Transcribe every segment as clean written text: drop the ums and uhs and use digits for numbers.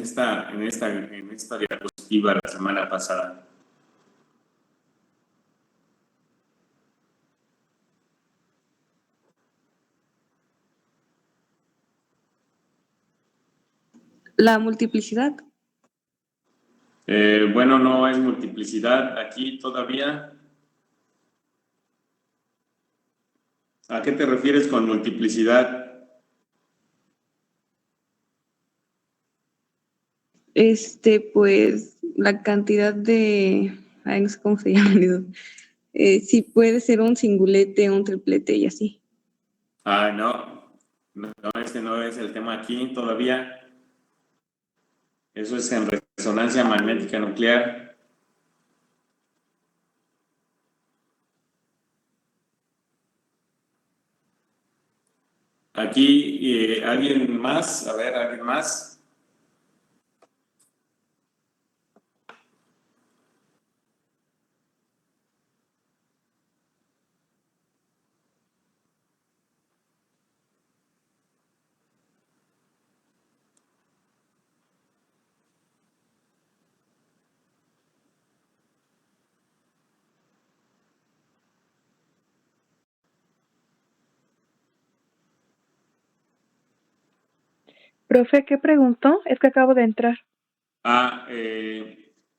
en esta diapositiva la semana pasada. La multiplicidad. Bueno, no es multiplicidad aquí todavía. ¿A qué te refieres con multiplicidad? Pues la cantidad de, ay, no sé cómo se llama eso. Sí puede ser un singulete, un triplete y así. No, este no es el tema aquí todavía. Eso es en resonancia magnética nuclear. Aquí, ¿alguien más? A ver, ¿alguien más? Profe, ¿qué preguntó? Es que acabo de entrar.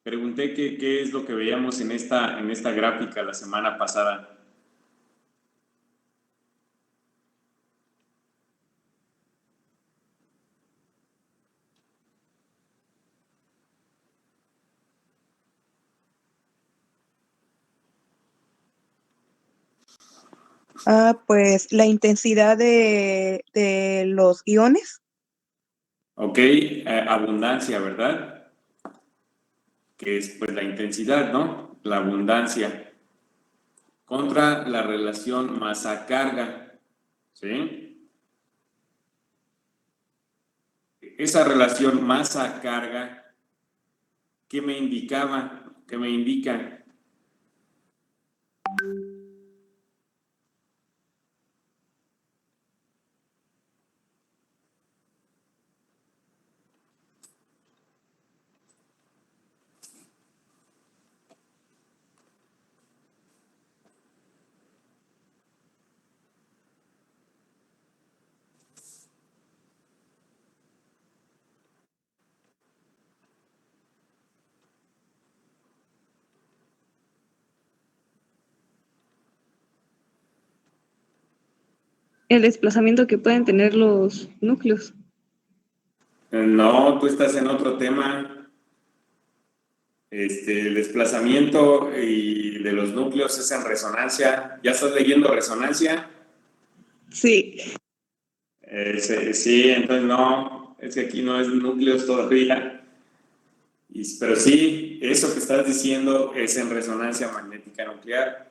Pregunté qué es lo que veíamos en esta gráfica la semana pasada. Pues la intensidad de los iones. Ok, abundancia, ¿verdad? Que es pues la intensidad, ¿no? La abundancia contra la relación masa-carga, ¿sí? Esa relación masa-carga, ¿qué me indicaba? ¿Qué me indica? El desplazamiento que pueden tener los núcleos. No, tú estás en otro tema. El desplazamiento y de los núcleos es en resonancia. ¿Ya estás leyendo resonancia? Sí. Sí, entonces no, es que aquí no es núcleos todavía. Pero sí, eso que estás diciendo es en resonancia magnética nuclear.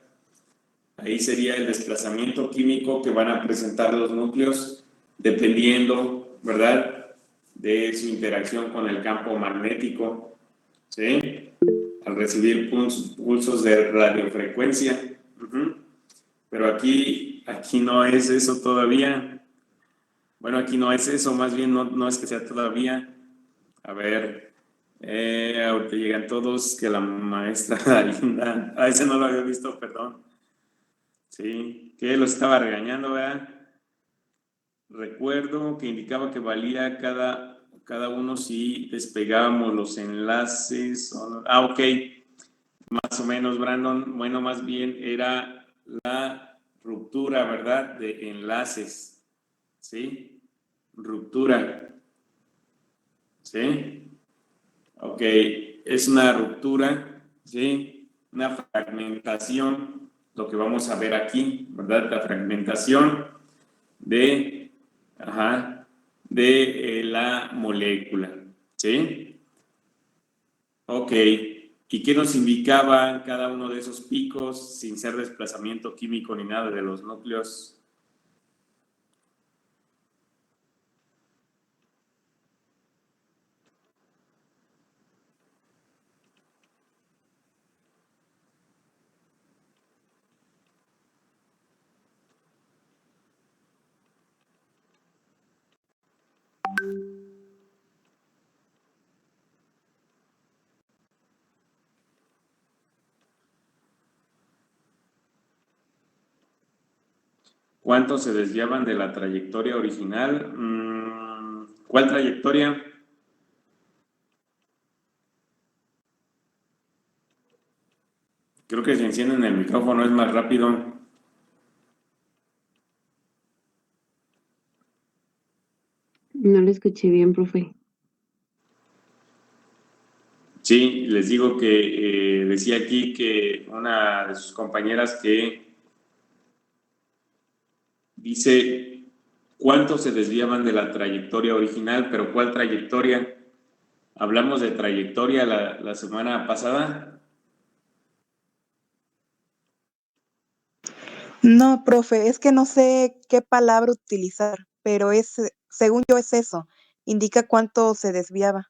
Ahí sería el desplazamiento químico que van a presentar los núcleos dependiendo, ¿verdad?, de su interacción con el campo magnético, ¿sí? Al recibir pulsos de radiofrecuencia. Pero aquí no es eso todavía. Bueno, aquí no es eso, más bien no es que sea todavía. A ver, ahorita llegan todos, que la maestra Linda, ese no lo había visto, perdón. Sí, que lo estaba regañando, ¿verdad? Recuerdo que indicaba que valía cada uno si despegábamos los enlaces. Ok, más o menos, Brandon. Bueno, más bien era la ruptura, ¿verdad? De enlaces. ¿Sí? Ruptura. ¿Sí? Ok, es una ruptura, ¿sí? Una fragmentación, lo que vamos a ver aquí, ¿verdad? La fragmentación de la molécula, ¿sí? Ok, ¿y qué nos indicaba cada uno de esos picos sin ser desplazamiento químico ni nada de los núcleos? ¿Cuánto se desviaban de la trayectoria original? ¿Cuál trayectoria? Creo que si encienden el micrófono es más rápido. No lo escuché bien, profe. Sí, les digo que decía aquí que una de sus compañeras que dice cuánto se desviaban de la trayectoria original, pero ¿cuál trayectoria? Hablamos de trayectoria la semana pasada. No, profe, es que no sé qué palabra utilizar, pero según yo es eso, indica cuánto se desviaba.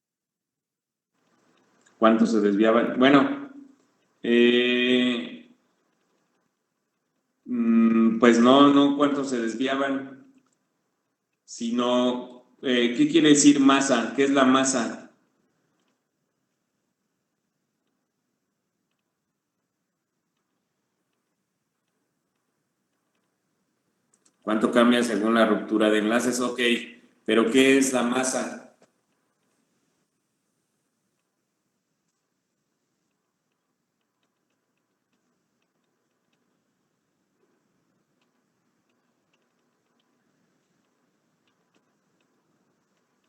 ¿Cuánto se desviaban? Bueno, pues no cuánto se desviaban, sino, ¿qué quiere decir masa? ¿Qué es la masa? ¿Cuánto cambia según la ruptura de enlaces? Ok, pero ¿qué es la masa?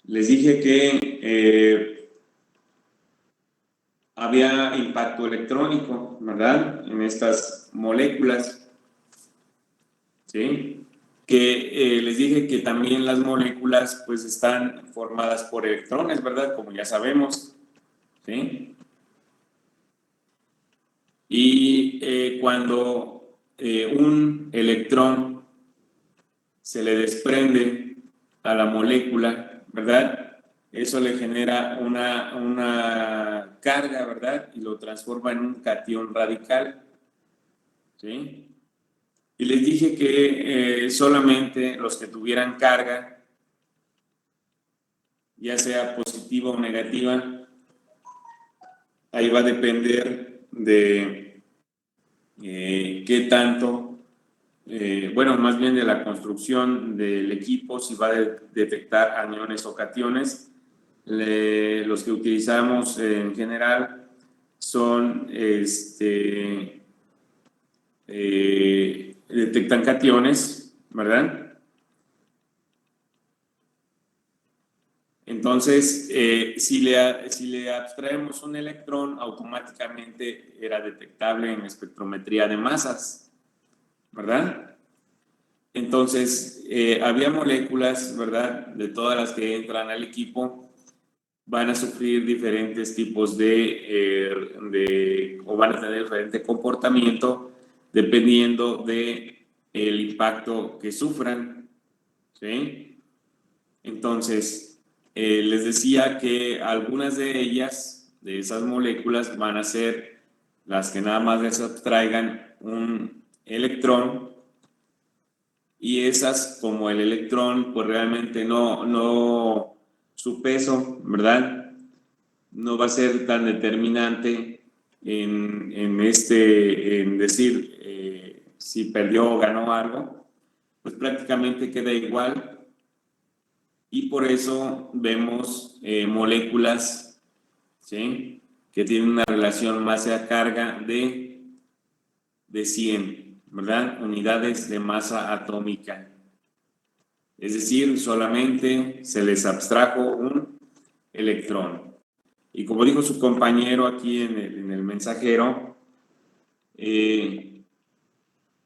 Les dije que había impacto electrónico, ¿verdad? En estas moléculas, ¿sí? Que les dije que también las moléculas pues están formadas por electrones, ¿verdad? Como ya sabemos, ¿sí? Y cuando un electrón se le desprende a la molécula, ¿verdad? Eso le genera una carga, ¿verdad? Y lo transforma en un catión radical, ¿sí? Y les dije que solamente los que tuvieran carga, ya sea positiva o negativa, ahí va a depender de qué tanto, bueno, más bien de la construcción del equipo, si va a detectar aniones o cationes. Los que utilizamos en general son, detectan cationes, ¿verdad? Entonces, si le abstraemos un electrón, automáticamente era detectable en espectrometría de masas, ¿verdad? Entonces, había moléculas, ¿verdad? De todas las que entran al equipo, van a sufrir diferentes tipos o van a tener diferente comportamiento dependiendo de el impacto que sufran, ¿sí? Entonces, les decía que algunas de ellas, de esas moléculas, van a ser las que nada más les abstraigan un electrón, y esas, como el electrón, pues realmente no su peso, ¿verdad? No va a ser tan determinante en decir si perdió o ganó algo, pues prácticamente queda igual. Y por eso vemos moléculas, ¿sí?, que tienen una relación masa-carga de 100, ¿verdad? Unidades de masa atómica. Es decir, solamente se les abstrajo un electrón. Y como dijo su compañero aquí en el mensajero,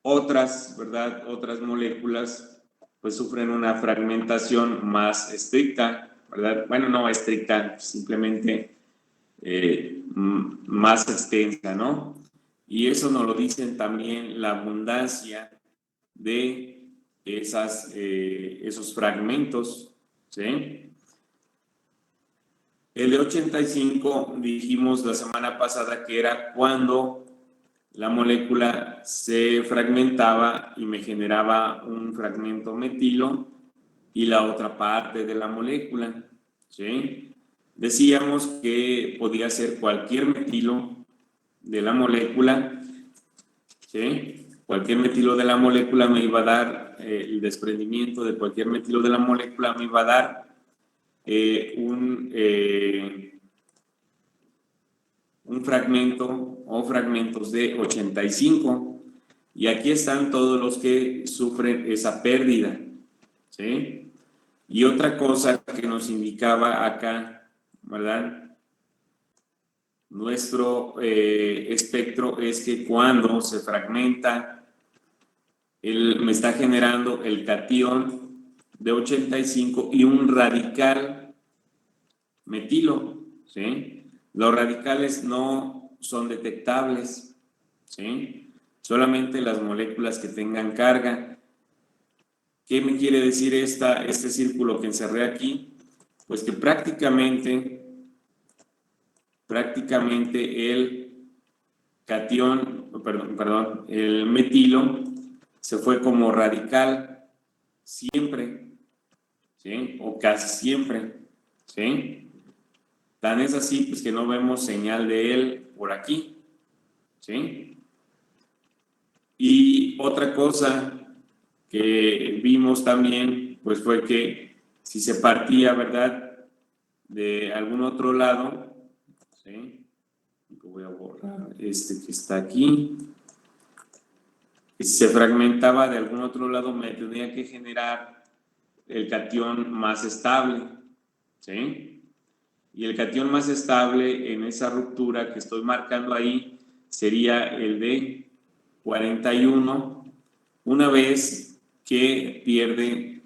otras, ¿verdad? Otras moléculas pues sufren una fragmentación más estricta, ¿verdad? Bueno, no estricta, simplemente más extensa, ¿no? Y eso nos lo dicen también la abundancia de esos fragmentos, ¿sí? El de 85 dijimos la semana pasada que era cuando la molécula se fragmentaba y me generaba un fragmento metilo y la otra parte de la molécula, ¿sí? Decíamos que podía ser cualquier metilo de la molécula, ¿sí? Cualquier metilo de la molécula me iba a dar el desprendimiento de cualquier metilo de la molécula me va a dar un fragmento o fragmentos de 85. Y aquí están todos los que sufren esa pérdida, ¿sí? Y otra cosa que nos indicaba acá, ¿verdad? Nuestro espectro es que cuando se fragmenta, me está generando el catión de 85 y un radical metilo, ¿sí? Los radicales no son detectables, ¿sí? Solamente las moléculas que tengan carga. ¿Qué me quiere decir este círculo que encerré aquí? Pues que prácticamente el catión, perdón, el metilo se fue como radical siempre, ¿sí? O casi siempre, ¿sí? Tan es así, pues que no vemos señal de él por aquí, ¿sí? Y otra cosa que vimos también, pues fue que si se partía, ¿verdad?, de algún otro lado, ¿sí? Voy a borrar este que está aquí. Si se fragmentaba de algún otro lado, me tendría que generar el catión más estable, ¿sí? Y el catión más estable en esa ruptura que estoy marcando ahí sería el de 41, una vez que pierde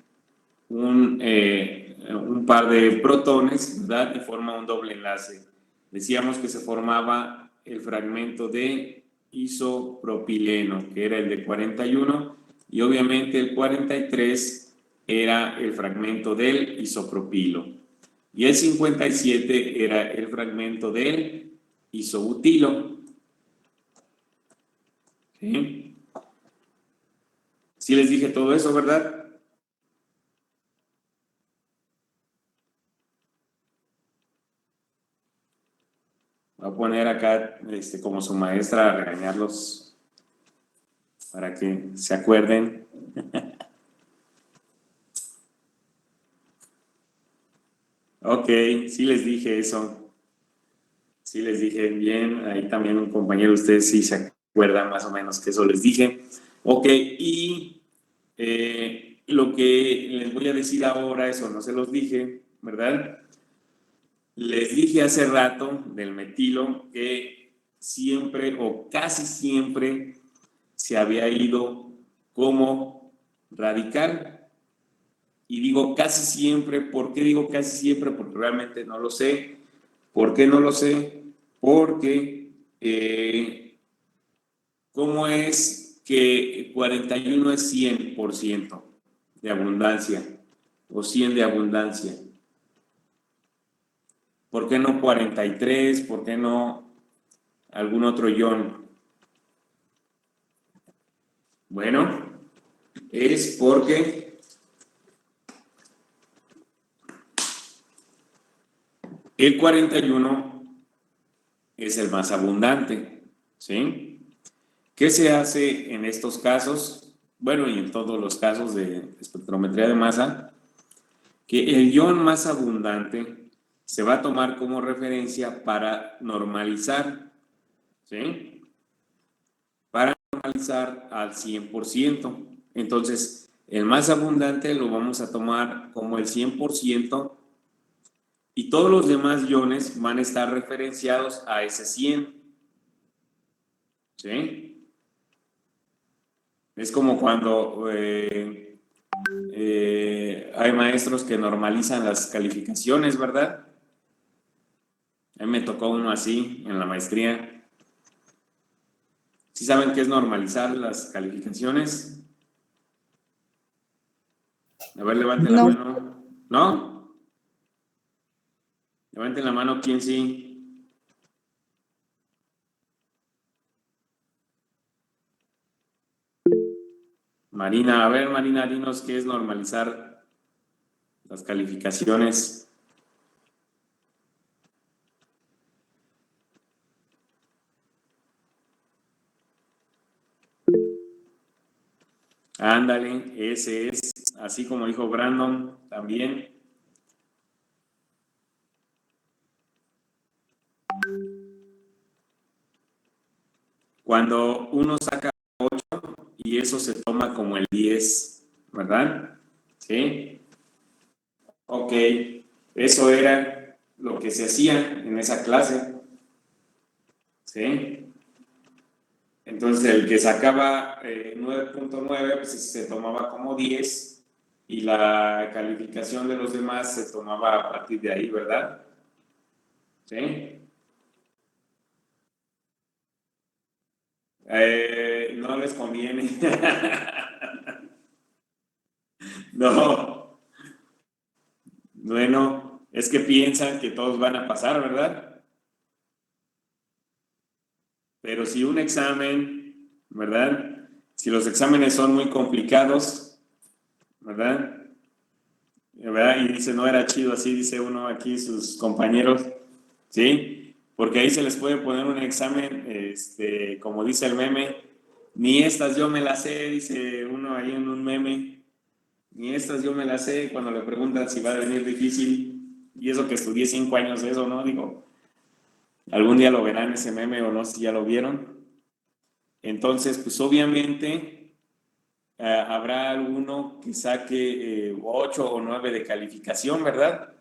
un par de protones, ¿verdad? Y forma un doble enlace. Decíamos que se formaba el fragmento de isopropileno, que era el de 41, y obviamente el 43 era el fragmento del isopropilo. Y el 57 era el fragmento del isobutilo. ¿Sí? Sí les dije todo eso, ¿verdad? Voy a poner acá como su maestra a regañarlos para que se acuerden. Ok, sí les dije eso. Sí les dije bien. Ahí también un compañero de ustedes sí se acuerda más o menos que eso les dije. Ok, y lo que les voy a decir ahora, eso no se los dije, ¿verdad? Les dije hace rato del metilo que siempre o casi siempre se había ido como radical. Y digo casi siempre. ¿Por qué digo casi siempre? Porque realmente no lo sé. ¿Por qué no lo sé? Porque ¿cómo es que 41 es 100% de abundancia o 100 de abundancia? ¿Por qué no 43? ¿Por qué no algún otro ion? Bueno, es porque el 41 es el más abundante, ¿sí? ¿Qué se hace en estos casos? Bueno, y en todos los casos de espectrometría de masa, que el ion más abundante se va a tomar como referencia para normalizar, ¿sí? Para normalizar al 100%. Entonces, el más abundante lo vamos a tomar como el 100% y todos los demás iones van a estar referenciados a ese 100, ¿sí? Es como cuando hay maestros que normalizan las calificaciones, ¿verdad? A mí me tocó uno así en la maestría. ¿Sí saben qué es normalizar las calificaciones? A ver, levanten la No. mano. ¿No? Levanten la mano, ¿quién sí? Marina, a ver, Marina, dinos qué es normalizar las calificaciones. Ándale, ese es, así como dijo Brandon también. Cuando uno saca 8 y eso se toma como el 10, ¿verdad? ¿Sí? Ok, eso era lo que se hacía en esa clase. ¿Sí? Entonces el que sacaba 9.9 pues se tomaba como 10 y la calificación de los demás se tomaba a partir de ahí, ¿verdad? ¿Sí? No les conviene. No. Bueno, es que piensan que todos van a pasar, ¿verdad? Pero si un examen, ¿verdad? Si los exámenes son muy complicados, ¿verdad? ¿Verdad? Y dice, no era chido, así dice uno aquí, sus compañeros, ¿sí? Porque ahí se les puede poner un examen, como dice el meme, ni estas yo me las sé, dice uno ahí en un meme, ni estas yo me las sé, cuando le preguntan si va a venir difícil, y eso que estudié 5 años de eso, ¿no? Digo, algún día lo verán ese meme o no, si ya lo vieron. Entonces, pues obviamente habrá alguno que saque 8 o 9 de calificación, ¿verdad?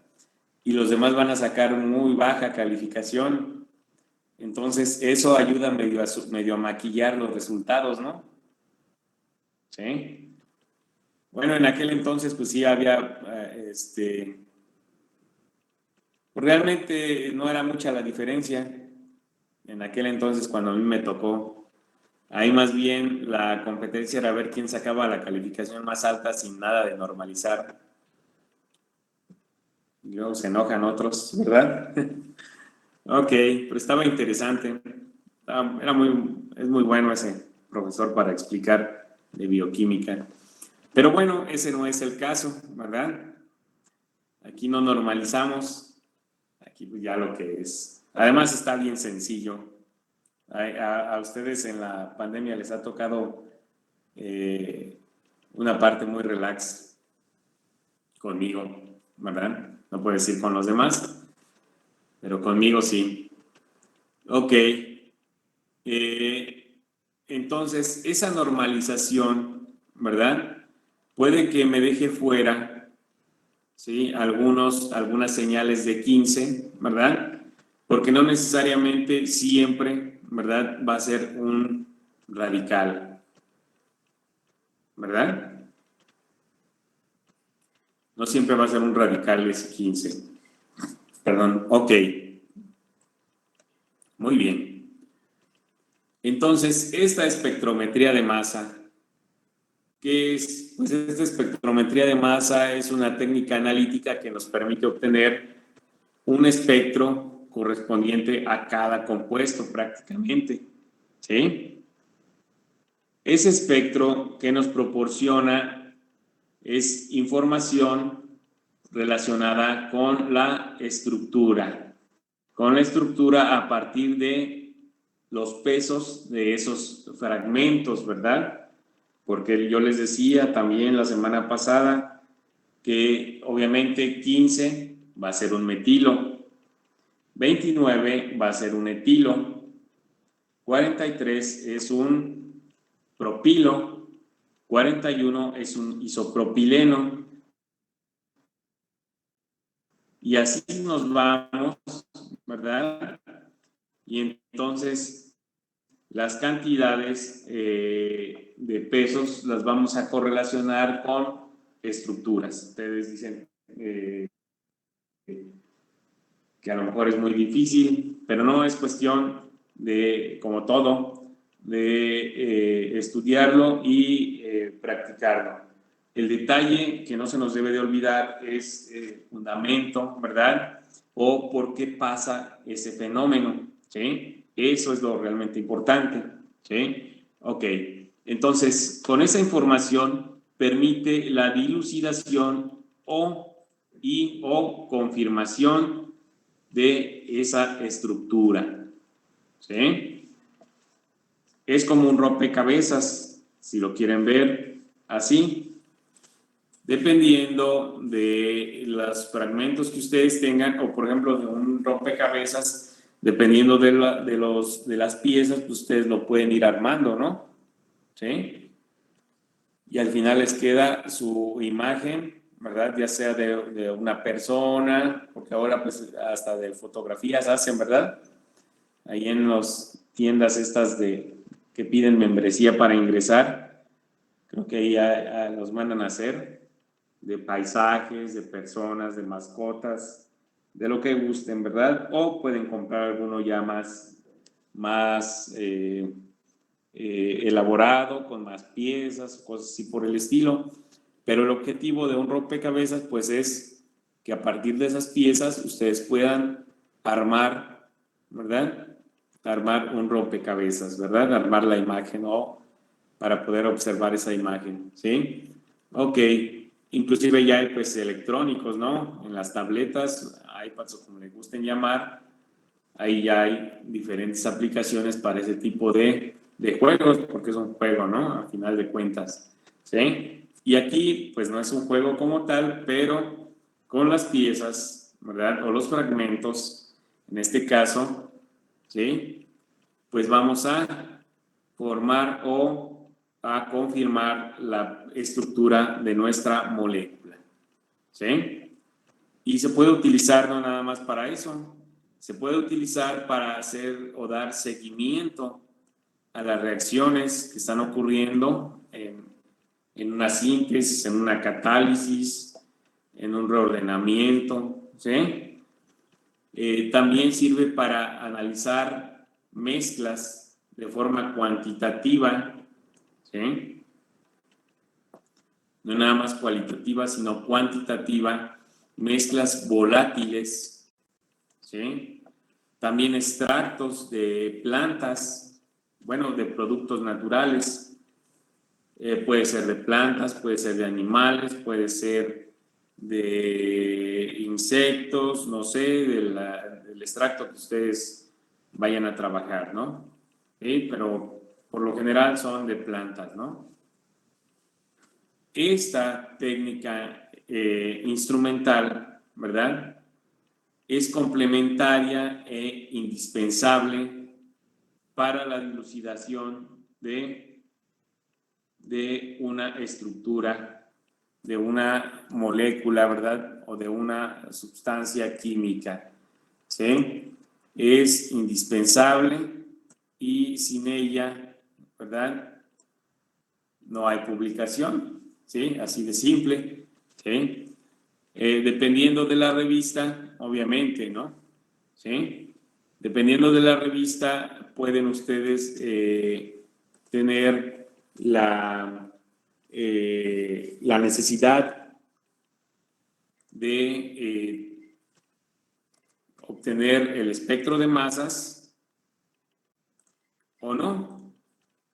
Y los demás van a sacar muy baja calificación. Entonces, eso ayuda medio a maquillar los resultados, ¿no? Sí. Bueno, en aquel entonces, pues sí había, realmente no era mucha la diferencia. En aquel entonces, cuando a mí me tocó, ahí más bien la competencia era ver quién sacaba la calificación más alta sin nada de normalizar. Y luego se enojan otros, ¿verdad? Ok, pero estaba interesante. Es muy bueno ese profesor para explicar de bioquímica. Pero bueno, ese no es el caso, ¿verdad? Aquí no normalizamos, aquí pues ya lo que es. Además está bien sencillo. A ustedes en la pandemia les ha tocado una parte muy relax conmigo, ¿verdad? No puedo decir con los demás, pero conmigo sí. Ok. Entonces, esa normalización, ¿verdad? Puede que me deje fuera, ¿sí? Algunas señales de 15, ¿verdad? Porque no necesariamente siempre, ¿verdad? Va a ser un radical, ¿verdad? No siempre va a ser un radical ese 15. Perdón, ok. Muy bien. Entonces, esta espectrometría de masa, ¿qué es? Pues esta espectrometría de masa es una técnica analítica que nos permite obtener un espectro correspondiente a cada compuesto prácticamente, ¿sí? Ese espectro que nos proporciona es información relacionada con la estructura a partir de los pesos de esos fragmentos, ¿verdad? Porque yo les decía también la semana pasada que obviamente 15 va a ser un metilo, 29 va a ser un etilo, 43 es un propilo, 41 es un isopropileno, y así nos vamos, ¿verdad? Y entonces las cantidades de pesos las vamos a correlacionar con estructuras. Ustedes dicen que a lo mejor es muy difícil, pero no, es cuestión de, como todo, de estudiarlo y practicarlo. El detalle que no se nos debe de olvidar es el fundamento, ¿verdad? O por qué pasa ese fenómeno, ¿sí? Eso es lo realmente importante, ¿sí? Ok, entonces, con esa información permite la dilucidación o confirmación de esa estructura, ¿sí? Es como un rompecabezas, si lo quieren ver, así, dependiendo de los fragmentos que ustedes tengan, o por ejemplo de un rompecabezas, dependiendo de las piezas, pues ustedes lo pueden ir armando, ¿no? ¿Sí? Y al final les queda su imagen, ¿verdad? Ya sea de una persona, porque ahora pues hasta de fotografías hacen, ¿verdad? Ahí en las tiendas estas que piden membresía para ingresar, creo que ahí ya los mandan a hacer, de paisajes, de personas, de mascotas, de lo que gusten, ¿verdad? O pueden comprar alguno ya más elaborado, con más piezas, cosas así por el estilo. Pero el objetivo de un rompecabezas, pues, es que a partir de esas piezas ustedes puedan armar, ¿verdad? Armar un rompecabezas, ¿verdad? Armar la imagen o para poder observar esa imagen, ¿sí? Ok, inclusive ya hay pues electrónicos, ¿no? En las tabletas, iPads o como les gusten llamar, ahí ya hay diferentes aplicaciones para ese tipo de juegos, porque es un juego, ¿no? A final de cuentas, ¿sí? Y aquí pues no es un juego como tal, pero con las piezas, ¿verdad? O los fragmentos, en este caso, ¿sí? Pues vamos a formar o a confirmar la estructura de nuestra molécula, ¿sí? Y se puede utilizar no nada más para eso, se puede utilizar para hacer o dar seguimiento a las reacciones que están ocurriendo en una síntesis, en una catálisis, en un reordenamiento, ¿sí? También sirve para analizar mezclas de forma cuantitativa, ¿sí? No nada más cualitativa, sino cuantitativa, mezclas volátiles, ¿sí? También extractos de plantas, bueno, de productos naturales, puede ser de plantas, puede ser de animales, puede ser de insectos, no sé, del extracto que ustedes vayan a trabajar, ¿no? ¿Sí? Pero por lo general son de plantas, ¿no? Esta técnica instrumental, ¿verdad? Es complementaria e indispensable para la dilucidación de una estructura, de una molécula, ¿verdad? O de una sustancia química, ¿sí? Es indispensable y sin ella, ¿verdad? No hay publicación, ¿sí? Así de simple, ¿sí? Dependiendo de la revista, obviamente, ¿no? ¿Sí? Dependiendo de la revista, pueden ustedes tener la necesidad de obtener el espectro de masas o no,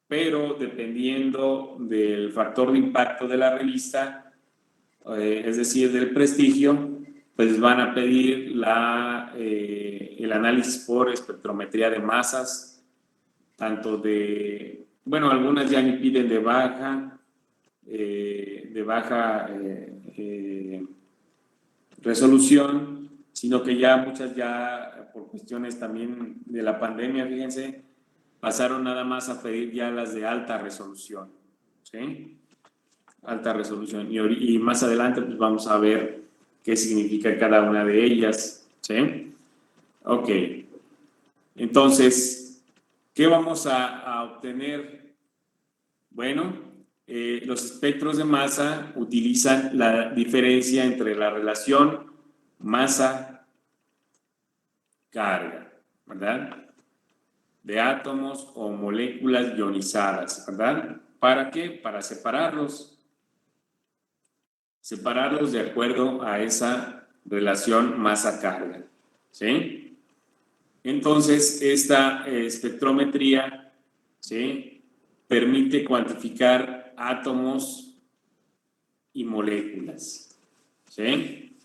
pero dependiendo del factor de impacto de la revista, es decir, del prestigio, pues van a pedir el análisis por espectrometría de masas, tanto bueno, algunas ya ni piden de baja resolución, sino que ya muchas ya por cuestiones también de la pandemia, fíjense, pasaron nada más a pedir ya las de alta resolución, ¿sí? Alta resolución. Y más adelante pues vamos a ver qué significa cada una de ellas, ¿sí? Ok. Entonces, ¿qué vamos a obtener? Bueno, los espectros de masa utilizan la diferencia entre la relación masa-carga, ¿verdad? De átomos o moléculas ionizadas, ¿verdad? ¿Para qué? Para separarlos de acuerdo a esa relación masa-carga, ¿sí? Entonces, esta espectrometría, ¿sí?, permite cuantificar átomos y moléculas, ¿sí?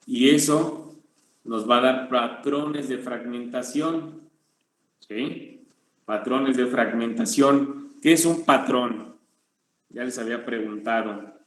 Y eso nos va a dar patrones de fragmentación, ¿sí? Patrones de fragmentación. ¿Qué es un patrón? Ya les había preguntado.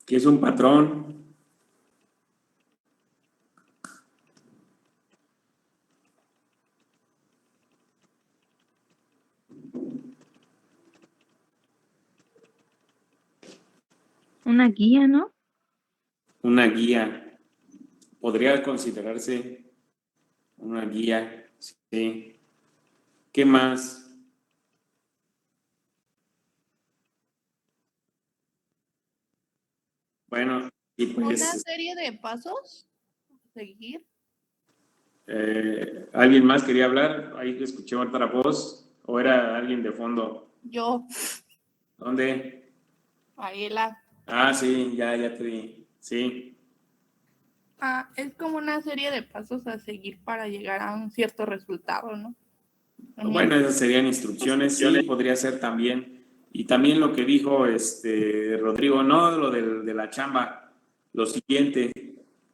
¿Qué es un patrón? Una guía, ¿no? Una guía. Podría considerarse una guía. Sí. ¿Qué más? Bueno, y Una pues, serie de pasos a seguir. ¿alguien más quería hablar? Ahí escuché otra voz. ¿O era alguien de fondo? Yo, ¿Dónde? Aela. Ah, sí, ya te vi. Sí. Es como una serie de pasos a seguir para llegar a un cierto resultado, ¿no? Bueno, esas serían instrucciones, sí, podría ser también. Y también lo que dijo Rodrigo, no, lo de la chamba, lo siguiente.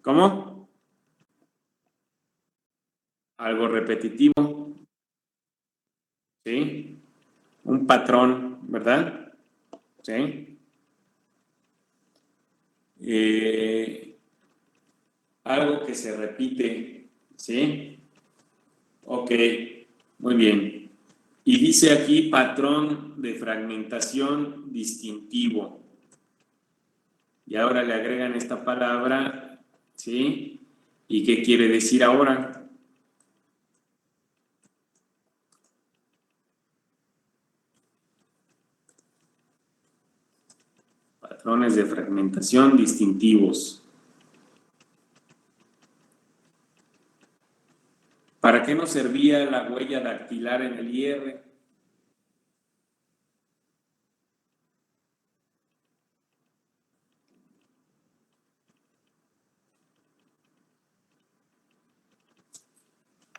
¿Cómo? Algo repetitivo, ¿sí? Un patrón, ¿verdad? ¿Sí? Algo que se repite, ¿sí? Ok, muy bien. Y dice aquí patrón de fragmentación distintivo. Y ahora le agregan esta palabra, ¿sí? ¿Y qué quiere decir ahora? Patrones de fragmentación distintivos. ¿Para qué nos servía la huella dactilar en el IR?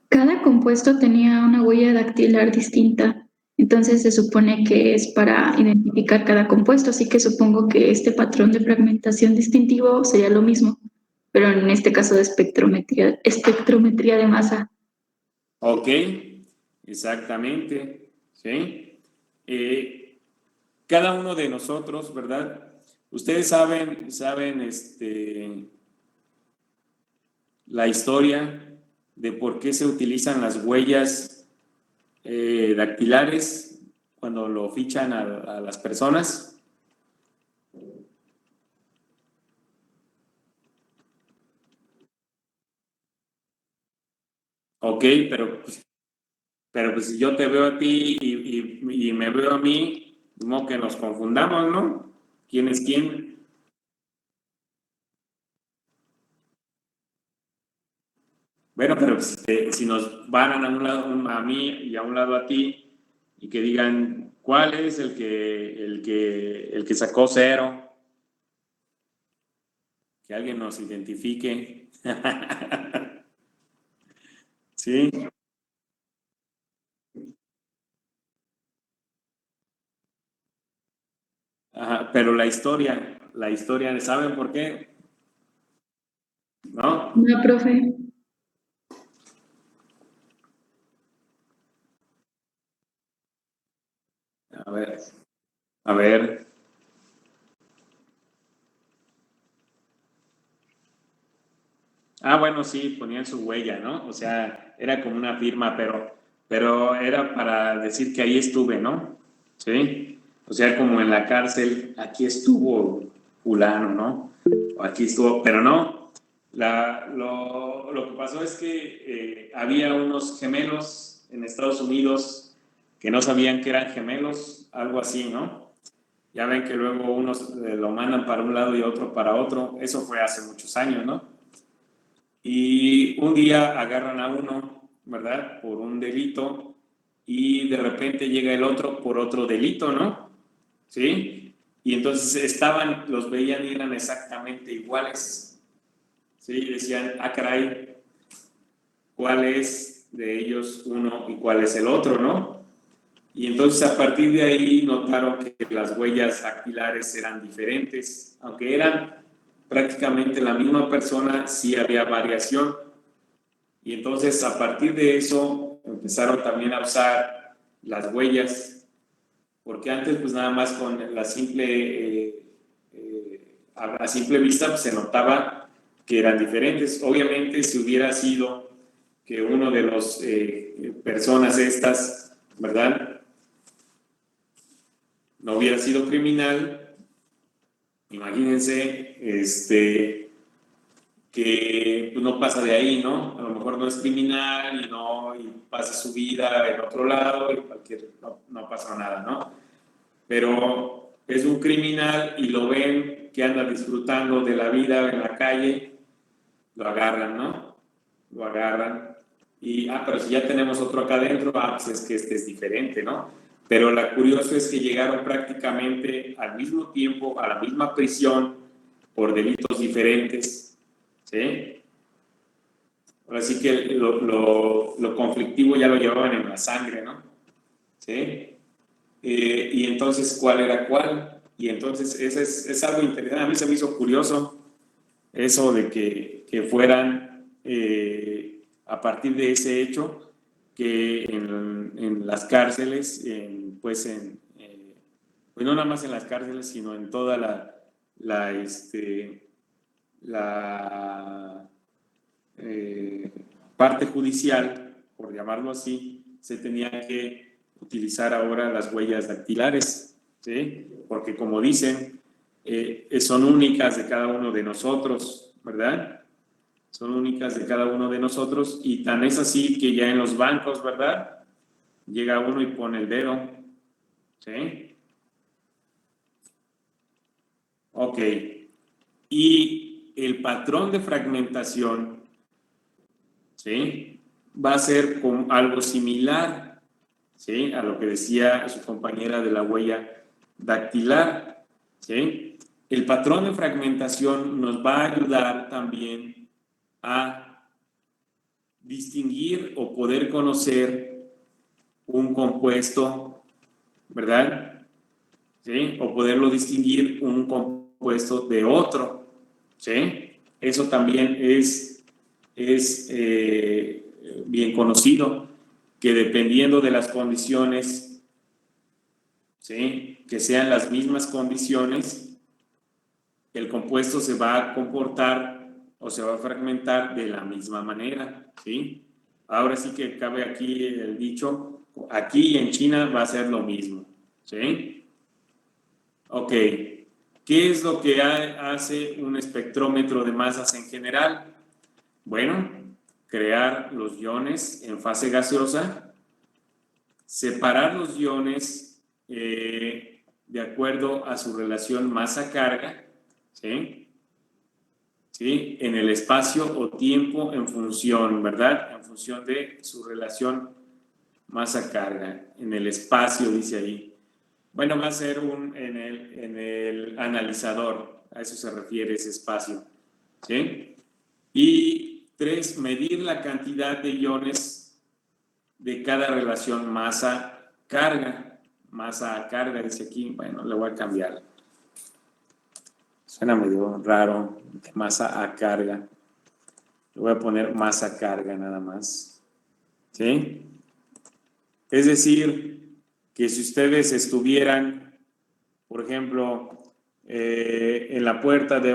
Cada compuesto tenía una huella dactilar distinta, entonces se supone que es para identificar cada compuesto, así que supongo que este patrón de fragmentación distintivo sería lo mismo, pero en este caso de espectrometría de masa. Ok, exactamente, ¿sí? Cada uno de nosotros, ¿verdad? Ustedes saben, la historia de por qué se utilizan las huellas dactilares cuando lo fichan a las personas. Ok, pero pues si yo te veo a ti y me veo a mí, como que nos confundamos, ¿no? ¿Quién es quién? Bueno, pero si nos van a un lado a mí y a un lado a ti y que digan cuál es el que sacó cero, que alguien nos identifique. Sí. Ajá, pero la historia, ¿saben por qué? ¿No? No, profe. A ver. Ah, bueno, sí, ponían su huella, ¿no? O sea, era como una firma, pero era para decir que ahí estuve, ¿no? Sí. O sea, como en la cárcel, aquí estuvo fulano, ¿no? O aquí estuvo, pero no. Lo que pasó es que había unos gemelos en Estados Unidos que no sabían que eran gemelos, algo así, ¿no? Ya ven que luego unos lo mandan para un lado y otro para otro. Eso fue hace muchos años, ¿no? y un día agarran a uno, ¿verdad? Por un delito y de repente llega el otro por otro delito, ¿no? ¿Sí? Y entonces los veían y eran exactamente iguales. ¿Sí? Y decían, ah, caray, ¿cuál es de ellos uno y cuál es el otro, no? Y entonces a partir de ahí notaron que las huellas dactilares eran diferentes, aunque eran prácticamente la misma persona, sí había variación. Y entonces a partir de eso empezaron también a usar las huellas, porque antes pues nada más con la a simple vista pues, se notaba que eran diferentes. Obviamente si hubiera sido que uno de los personas estas, ¿verdad? No hubiera sido criminal, imagínense, que pues, no pasa de ahí, ¿no? A lo mejor no es criminal y pasa su vida en otro lado y no pasa nada, ¿no? Pero es un criminal y lo ven que anda disfrutando de la vida en la calle, lo agarran, ¿no? Lo agarran y, pero si ya tenemos otro acá adentro, pues es que este es diferente, ¿no? Pero lo curioso es que llegaron prácticamente al mismo tiempo a la misma prisión por delitos diferentes, ¿sí? Ahora sí que lo conflictivo ya lo llevaban en la sangre, ¿no? ¿Sí? Y entonces, ¿cuál era cuál? Y entonces, eso es algo interesante. A mí se me hizo curioso eso de que fueran, a partir de ese hecho, que en las cárceles, pues no nada más en las cárceles, sino en toda la parte judicial, por llamarlo así, se tenía que utilizar ahora las huellas dactilares, ¿sí? Porque como dicen, son únicas de cada uno de nosotros, ¿verdad? Son únicas de cada uno de nosotros y tan es así que ya en los bancos, ¿verdad? Llega uno y pone el dedo, ¿sí? Ok. Y el patrón de fragmentación, ¿sí? Va a ser con algo similar, ¿sí? A lo que decía su compañera de la huella dactilar, ¿sí? El patrón de fragmentación nos va a ayudar también a distinguir o poder conocer un compuesto, ¿verdad? ¿Sí? O poderlo distinguir un compuesto de otro, ¿sí? Eso también es bien conocido, que dependiendo de las condiciones, ¿sí? Que sean las mismas condiciones, el compuesto se va a comportar o se va a fragmentar de la misma manera, ¿sí? Ahora sí que cabe aquí el dicho, aquí en China va a ser lo mismo, ¿sí? Ok, ¿qué es lo que hace un espectrómetro de masas en general? Bueno, crear los iones en fase gaseosa, separar los iones de acuerdo a su relación masa-carga, ¿sí? ¿Sí? En el espacio o tiempo en función, ¿verdad? En función de su relación masa-carga. En el espacio, dice ahí. Bueno, va a ser en el analizador, a eso se refiere ese espacio, ¿sí? Y 3, medir la cantidad de iones de cada relación masa-carga. Masa-carga, dice aquí, bueno, le voy a cambiar. Suena medio raro, de masa a carga. Le voy a poner masa-carga nada más, ¿sí? Es decir, que si ustedes estuvieran, por ejemplo, en la puerta de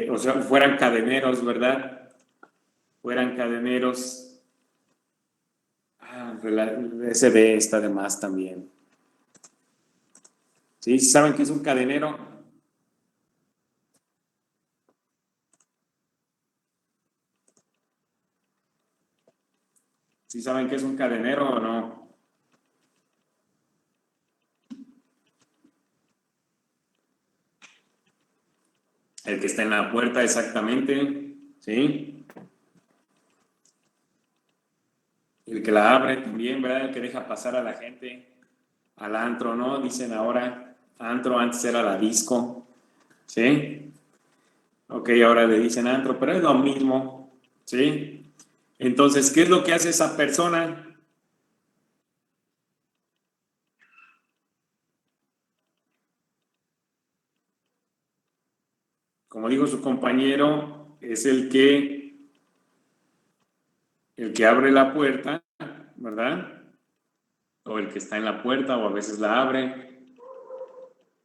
o sea, fueran cadeneros, ¿verdad? Fueran cadeneros. SD está de más también. ¿Sí? ¿Saben qué es un cadenero? ¿Sí saben qué es un cadenero o no? El que está en la puerta, exactamente, ¿sí? El que la abre también, ¿verdad? El que deja pasar a la gente al antro, ¿no? Dicen ahora, antro, antes era la disco, ¿sí? Ok, ahora le dicen antro, pero es lo mismo, ¿sí? Entonces, ¿qué es lo que hace esa persona? Como dijo su compañero, es el que abre la puerta, ¿verdad? O el que está en la puerta, o a veces la abre,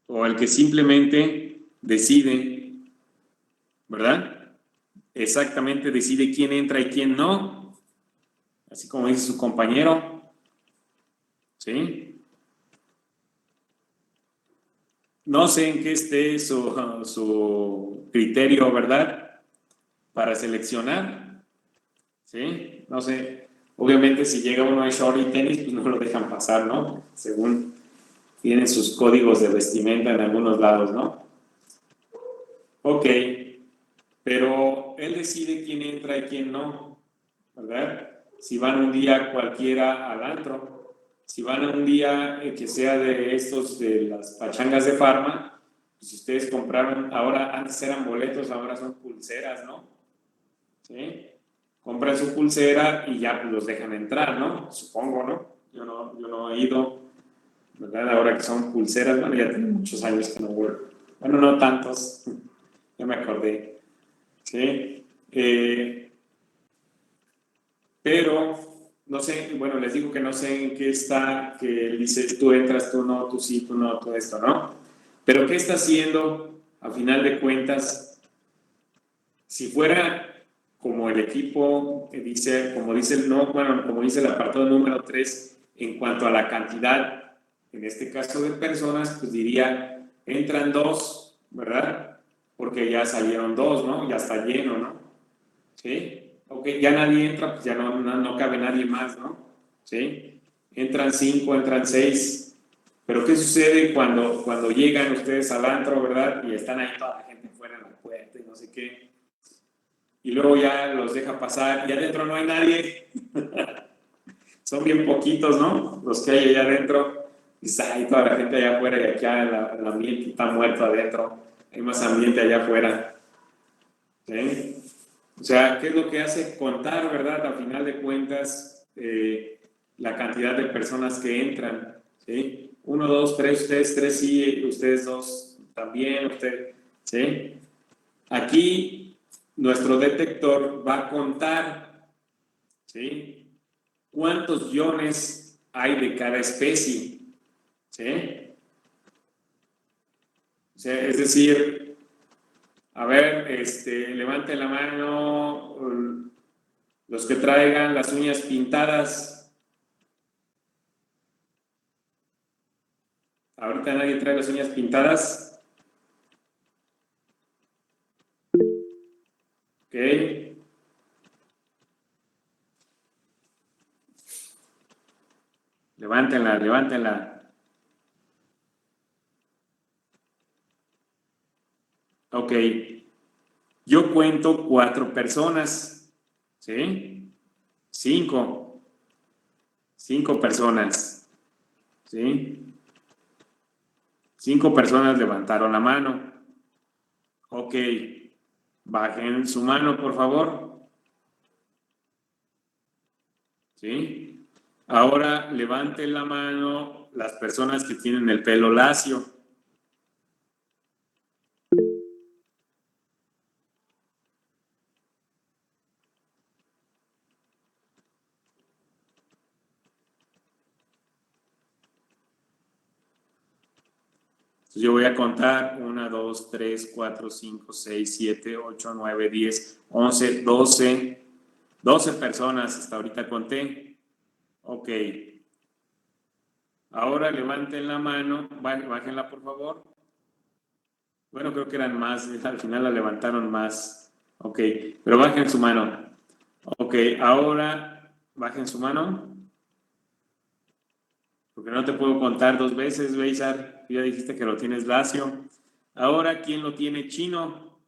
o el que simplemente decide, ¿verdad? Exactamente decide quién entra y quién no, así como dice su compañero, ¿sí? No sé en qué esté su criterio, ¿verdad? Para seleccionar, ¿sí? No sé. Obviamente, si llega uno de short y tenis, pues no lo dejan pasar, ¿no? Según tienen sus códigos de vestimenta en algunos lados, ¿no? Ok, pero él decide quién entra y quién no, ¿verdad? Si van un día cualquiera al antro, si van a un día que sea de estos de las pachangas de farma, pues si ustedes compraron, ahora antes eran boletos, ahora son pulseras, ¿no? ¿Sí? Compran su pulsera y ya pues, los dejan entrar, ¿no? Supongo, ¿no? Yo no he ido, ¿verdad? Ahora que son pulseras, bueno, ya tengo muchos años que no voy. Bueno, no tantos, ya me acordé, ¿sí? Pero, no sé, bueno, les digo que no sé en qué está, que él dice, tú entras, tú no, tú sí, tú no, todo esto, ¿no? Pero ¿qué está haciendo, a final de cuentas, si fuera como el equipo que dice, como dice el no, bueno, como dice el apartado número 3, en cuanto a la cantidad, en este caso de personas, pues diría, entran 2, ¿verdad? Porque ya salieron 2, ¿no? Ya está lleno, ¿no? ¿Sí? Ok, ya nadie entra, pues ya no cabe nadie más, ¿no? ¿Sí? Entran 5, entran 6. Pero ¿qué sucede cuando llegan ustedes al antro, ¿verdad? Y están ahí toda la gente fuera en la puerta y no sé qué. Y luego ya los deja pasar y adentro no hay nadie. Son bien poquitos, ¿no? Los que hay allá adentro. Y está ahí toda la gente allá afuera y aquí el ambiente está muerto adentro. Hay más ambiente allá afuera. ¿Sí? O sea, ¿qué es lo que hace contar, verdad? A final de cuentas, la cantidad de personas que entran, ¿sí? 1, 2, 3, ustedes 3 sí, ustedes 2 también, usted, ¿sí? Aquí, nuestro detector va a contar, ¿sí? ¿Cuántos iones hay de cada especie? ¿Sí? O sea, es decir, a ver, levanten la mano los que traigan las uñas pintadas. Ahorita nadie trae las uñas pintadas. Ok. Levántenla, levántenla. Ok. Yo cuento 4 personas. ¿Sí? 5. 5 personas. ¿Sí? 5 personas levantaron la mano. Ok. Bajen su mano, por favor. ¿Sí? Ahora levanten la mano las personas que tienen el pelo lacio. Entonces yo voy a contar 1, 2, 3, 4, 5, 6, 7, 8, 9, 10, 11, 12. 12 personas hasta ahorita conté. Ok. Ahora levanten la mano, bájenla por favor. Bueno, creo que eran más, al final la levantaron más. Ok, pero bajen su mano. Ok, ahora bajen su mano. Porque no te puedo contar 2 veces, Beisar. Ya dijiste que lo tienes lacio. Ahora, ¿quién lo tiene chino?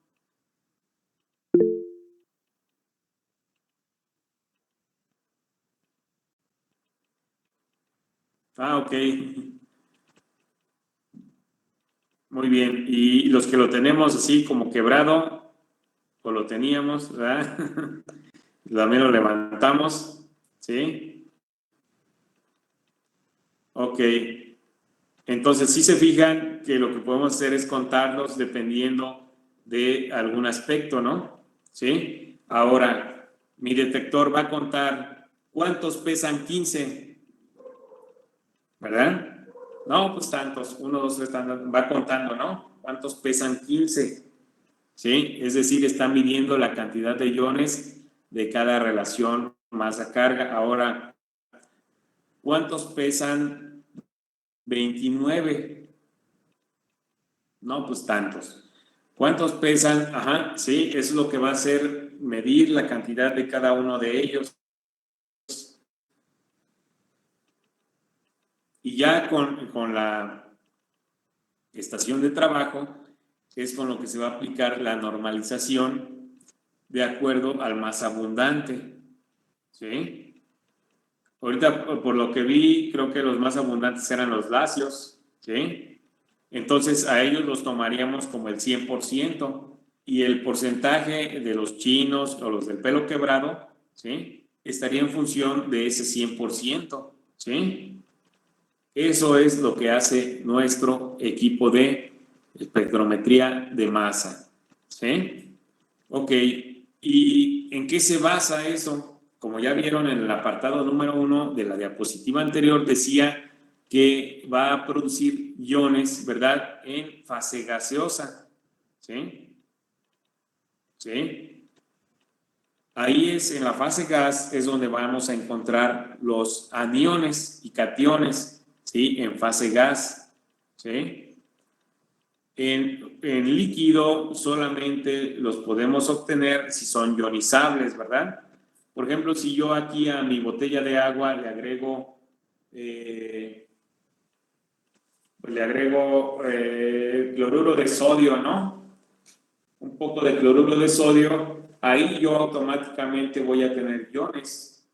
Ah, ok. Muy bien. Y los que lo tenemos así como quebrado, o lo teníamos, ¿verdad? También lo levantamos, ¿sí? Ok. Entonces, sí se fijan que lo que podemos hacer es contarlos dependiendo de algún aspecto, ¿no? ¿Sí? Ahora, mi detector va a contar cuántos pesan 15, ¿verdad? No, pues tantos, 1, 2, 3, va contando, ¿no? ¿Cuántos pesan 15? ¿Sí? Es decir, está midiendo la cantidad de iones de cada relación masa-carga. Ahora, ¿cuántos pesan 29? No, pues tantos. ¿Cuántos pesan? Ajá, sí, eso es lo que va a hacer medir la cantidad de cada uno de ellos. Y ya con la estación de trabajo es con lo que se va a aplicar la normalización de acuerdo al más abundante. ¿Sí? Ahorita, por lo que vi, creo que los más abundantes eran los lacios. ¿Sí? Entonces, a ellos los tomaríamos como el 100%. Y el porcentaje de los chinos o los del pelo quebrado, ¿sí? Estaría en función de ese 100%, ¿sí? Eso es lo que hace nuestro equipo de espectrometría de masa, ¿sí? Ok, ¿y en qué se basa eso? Como ya vieron en el apartado número 1 de la diapositiva anterior, decía que va a producir iones, ¿verdad? En fase gaseosa, ¿sí? ¿Sí? Ahí es, en la fase gas, es donde vamos a encontrar los aniones y cationes, ¿sí? En fase gas, ¿sí? En líquido solamente los podemos obtener si son ionizables, ¿verdad? Por ejemplo, si yo aquí a mi botella de agua le agrego cloruro de sodio, ¿no? Un poco de cloruro de sodio, ahí yo automáticamente voy a tener iones,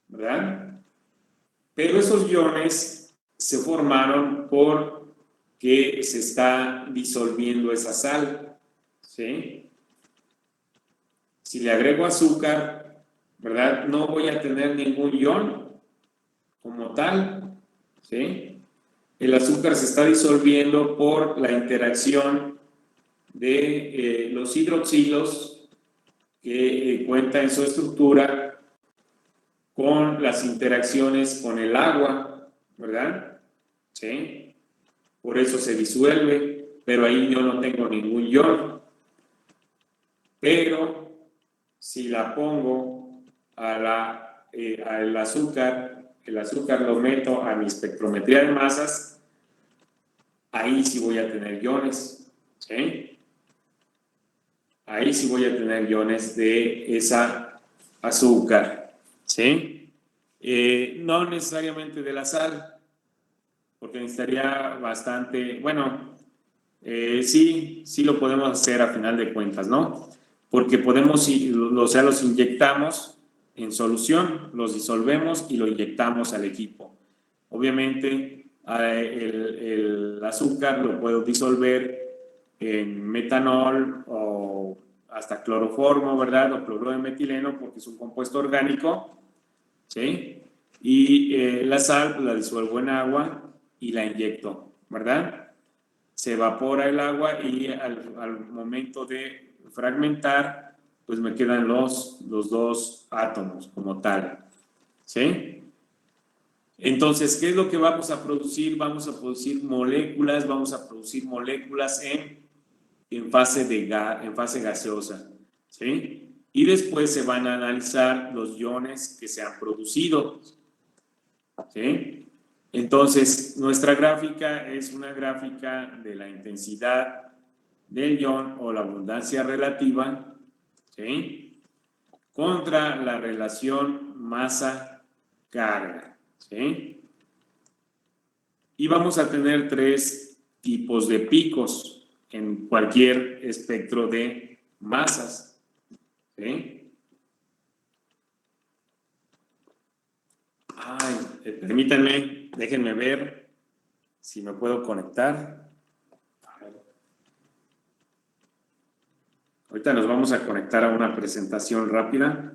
¿verdad? Pero esos iones se formaron porque se está disolviendo esa sal, ¿sí? Si le agrego azúcar, ¿verdad? No voy a tener ningún ion como tal, ¿sí? El azúcar se está disolviendo por la interacción de los hidroxilos que cuenta en su estructura con las interacciones con el agua, ¿verdad? ¿Sí? Por eso se disuelve, pero ahí yo no tengo ningún ion. Pero si la pongo al azúcar, el azúcar lo meto a mi espectrometría de masas, ahí sí voy a tener iones, ¿sí? Ahí sí voy a tener iones de esa azúcar, ¿sí? No necesariamente de la sal, porque necesitaría bastante, bueno, sí lo podemos hacer a final de cuentas, ¿no? Porque podemos, o sea, los inyectamos en solución, los disolvemos y lo inyectamos al equipo. Obviamente, el azúcar lo puedo disolver en metanol o hasta cloroformo, ¿verdad? O cloruro de metileno, porque es un compuesto orgánico, ¿sí? Y la sal, pues la disuelvo en agua y la inyecto, ¿verdad? Se evapora el agua y al momento de fragmentar, pues me quedan los dos átomos como tal, ¿sí? Entonces, ¿qué es lo que vamos a producir? Vamos a producir moléculas en fase gaseosa, ¿sí? Y después se van a analizar los iones que se han producido, ¿sí? Entonces, nuestra gráfica es una gráfica de la intensidad del ion o la abundancia relativa, ¿sí? Contra la relación masa-carga, ¿sí? Y vamos a tener 3 tipos de picos en cualquier espectro de masas, ¿sí? Ay, permítanme. Déjenme ver si me puedo conectar. Ahorita nos vamos a conectar a una presentación rápida.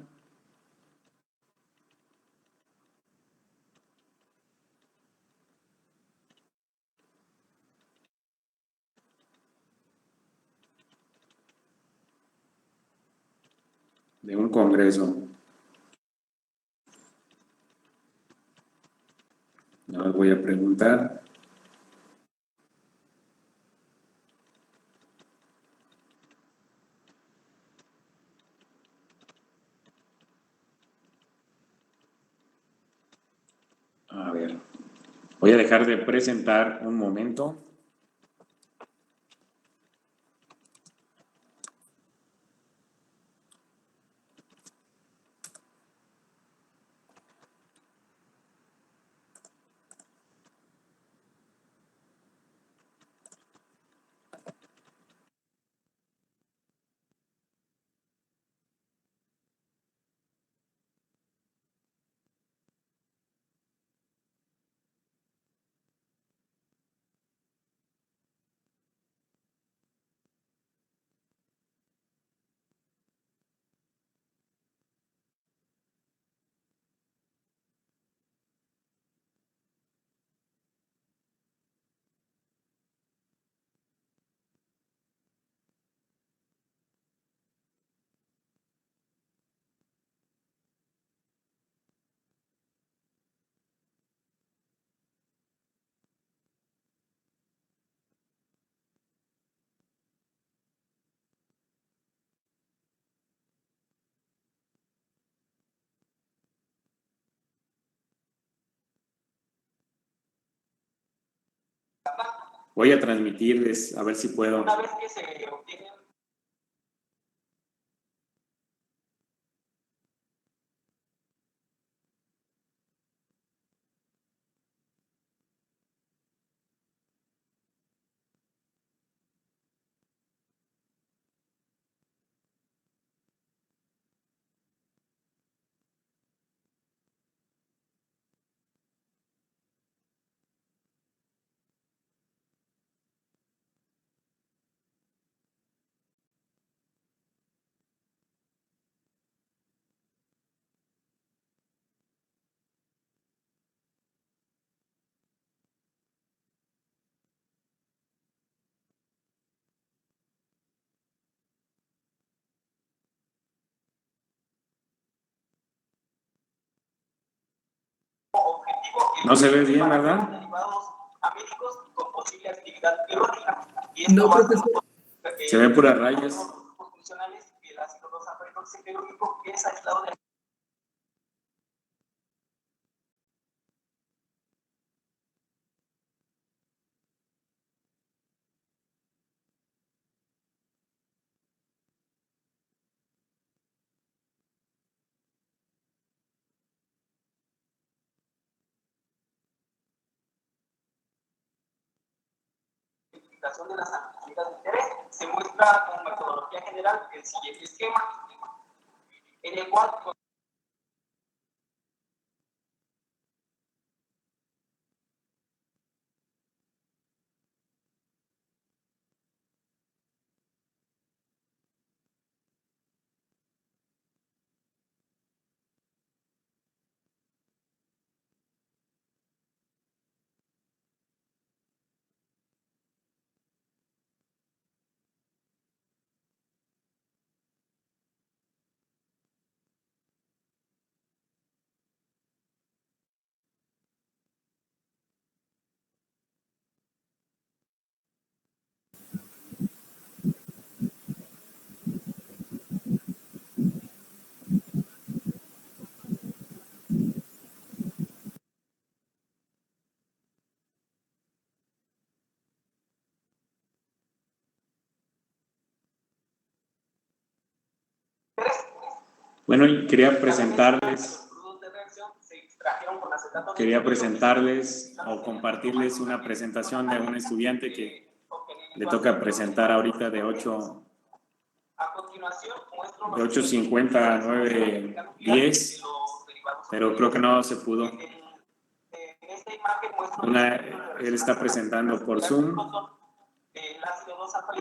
De un congreso. No les voy a preguntar. A ver, voy a dejar de presentar un momento. Voy a transmitirles, a ver si puedo. Una vez que se obtienen No se ve bien, ¿verdad? derivados amílicos con posible actividad biológica. Y No, esto va a profesor. Se ven puras rayas. los grupos funcionales y el ácido 2-alfa-hidroxibiológico que es aislado de de las amigas de interés. Se muestra como metodología general el siguiente esquema, en el cual Bueno, y quería presentarles o compartirles una presentación de un estudiante que le toca presentar ahorita de 8:50 a 9:10, pero creo que no se pudo. en este imagen muestra él está presentando por Zoom. El ácido 2-alfa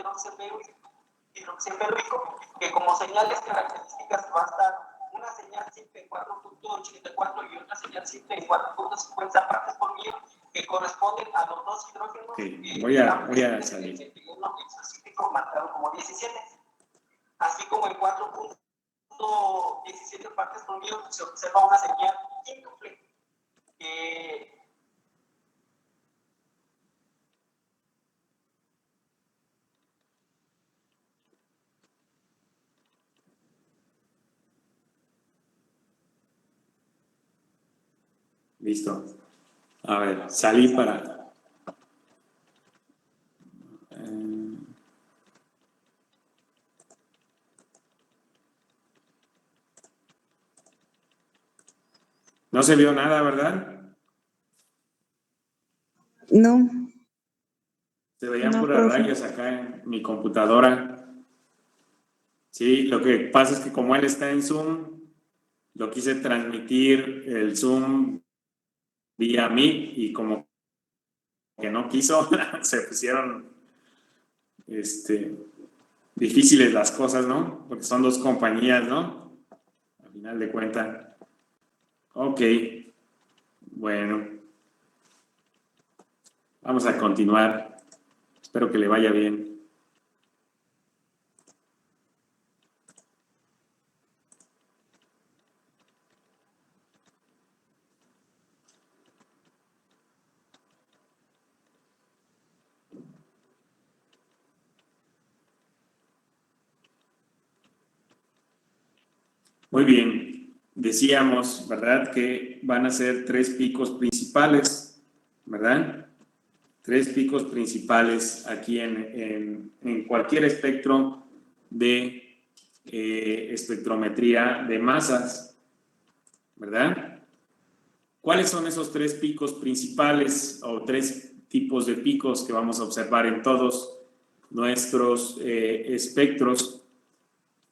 hidroxiferroico, que como señales características va a estar una señal simple en 4.84 y otra señal simple en 4.50 partes por millón, que corresponden a los dos hidrógenos. Okay. Voy a salir. El específico marcado como 17. Así como en 4.17 partes por millón se observa una señal quíntuple. Listo. A ver, salí para... No se vio nada, ¿verdad? No. Se veían No, puras profe. rayas acá en mi computadora. Sí, lo que pasa es que como él está en Zoom, lo quise transmitir el Zoom vía mí y como que no quiso, se pusieron difíciles las cosas, ¿no? Porque son dos compañías, ¿no? Al final de cuentas. Ok, bueno. Vamos a continuar. Espero que le vaya bien. Muy bien, decíamos, ¿verdad? Que van a ser 3 picos principales, ¿verdad? 3 picos principales aquí en cualquier espectro de espectrometría de masas, ¿verdad? ¿Cuáles son esos 3 picos principales o 3 tipos de picos que vamos a observar en todos nuestros espectros?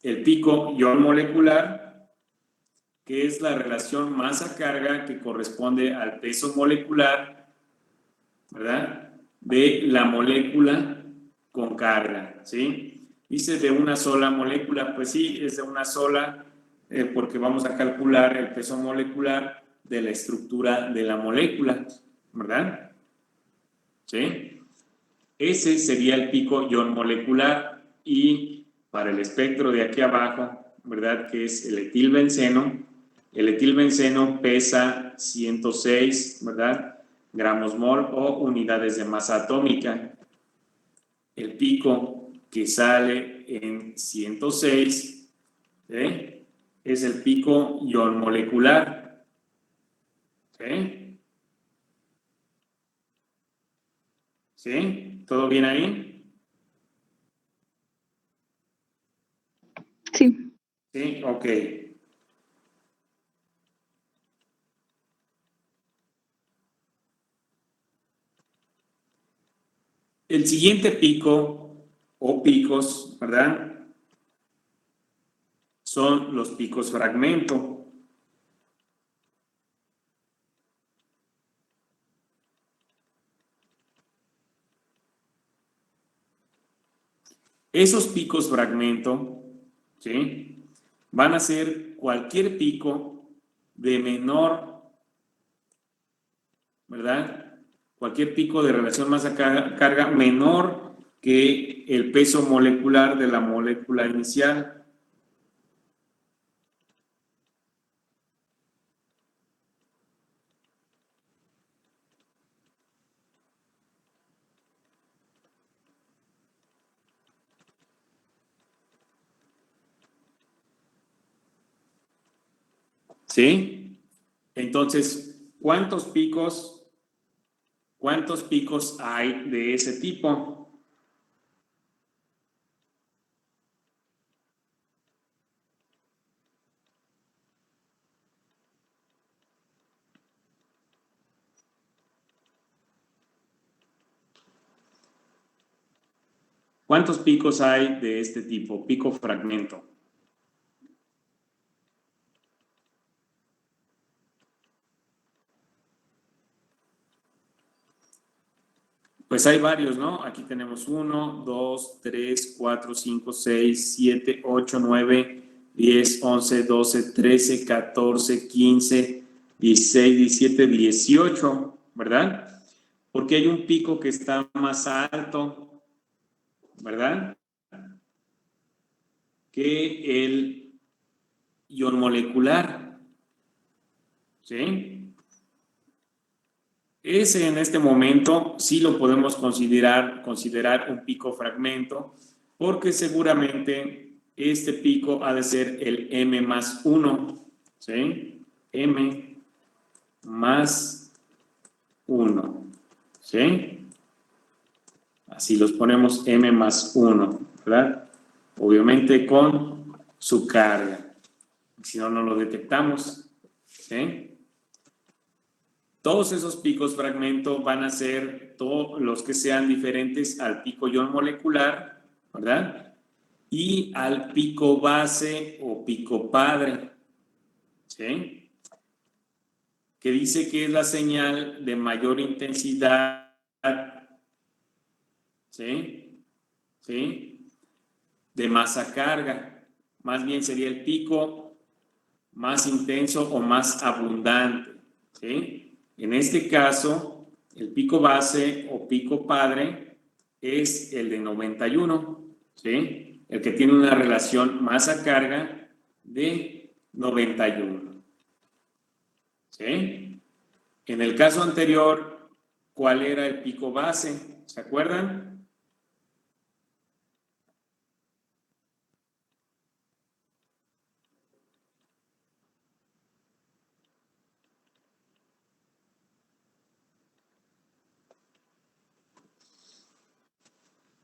El pico ion molecular, que es la relación masa-carga que corresponde al peso molecular, ¿verdad? De la molécula con carga, ¿sí? Dice de una sola molécula, pues sí, es de una sola, porque vamos a calcular el peso molecular de la estructura de la molécula, ¿verdad? ¿Sí? Ese sería el pico ion molecular y para el espectro de aquí abajo, ¿verdad? Que es el etilbenceno. El etilbenceno pesa 106, ¿verdad? Gramos mol o unidades de masa atómica. El pico que sale en 106 es el pico ion molecular. ¿Sí? ¿Todo bien ahí? Sí. Sí, ok. El siguiente pico o picos, ¿verdad? Son los picos fragmento. Esos picos fragmento, ¿sí? Van a ser cualquier pico de menor, ¿verdad? Cualquier pico de relación masa-carga menor que el peso molecular de la molécula inicial. ¿Sí? Entonces, ¿cuántos picos hay de ese tipo? ¿Cuántos picos hay de este tipo? Pico fragmento. Pues hay varios, ¿no? Aquí tenemos 1, 2, 3, 4, 5, 6, 7, 8, 9, 10, 11, 12, 13, 14, 15, 16, 17, 18, ¿verdad? Porque hay un pico que está más alto, ¿verdad? Que el ion molecular, ¿sí? Ese en este momento sí lo podemos considerar un pico fragmento, porque seguramente este pico ha de ser el M más 1, ¿sí? M más 1, ¿sí? Así los ponemos M más 1, ¿verdad? Obviamente con su carga, si no, no lo detectamos, ¿sí? Todos esos picos fragmento van a ser todos los que sean diferentes al pico ion molecular, ¿verdad? Y al pico base o pico padre, ¿sí? Que dice que es la señal de mayor intensidad, ¿sí? ¿Sí? De masa carga. Más bien sería el pico más intenso o más abundante, ¿sí? En este caso, el pico base o pico padre es el de 91, ¿sí? El que tiene una relación masa-carga de 91, ¿sí? En el caso anterior, ¿cuál era el pico base? ¿Se acuerdan?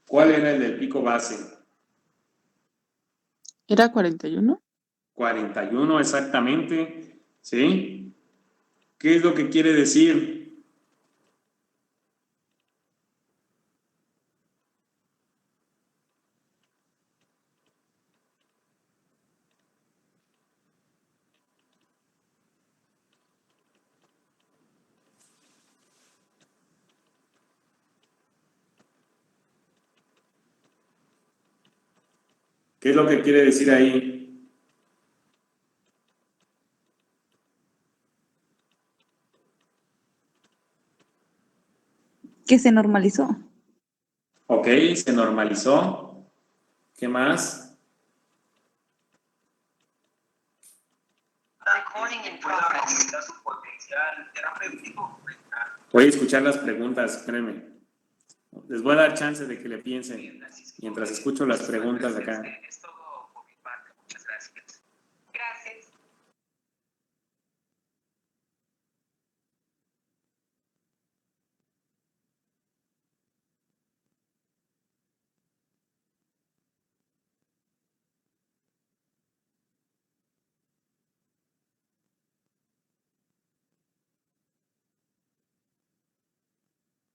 ¿Cuál era el del pico base? ¿Era 41? 41 exactamente, ¿sí? ¿Qué es lo que quiere decir? ¿Qué es lo que quiere decir ahí? Que se normalizó. Ok, se normalizó. ¿Qué más? Pueda aumentar su potencial terapéutico. Voy a escuchar las preguntas, créeme. Les voy a dar chance de que le piensen mientras escucho las preguntas acá. Es todo por mi parte. Muchas gracias. Gracias.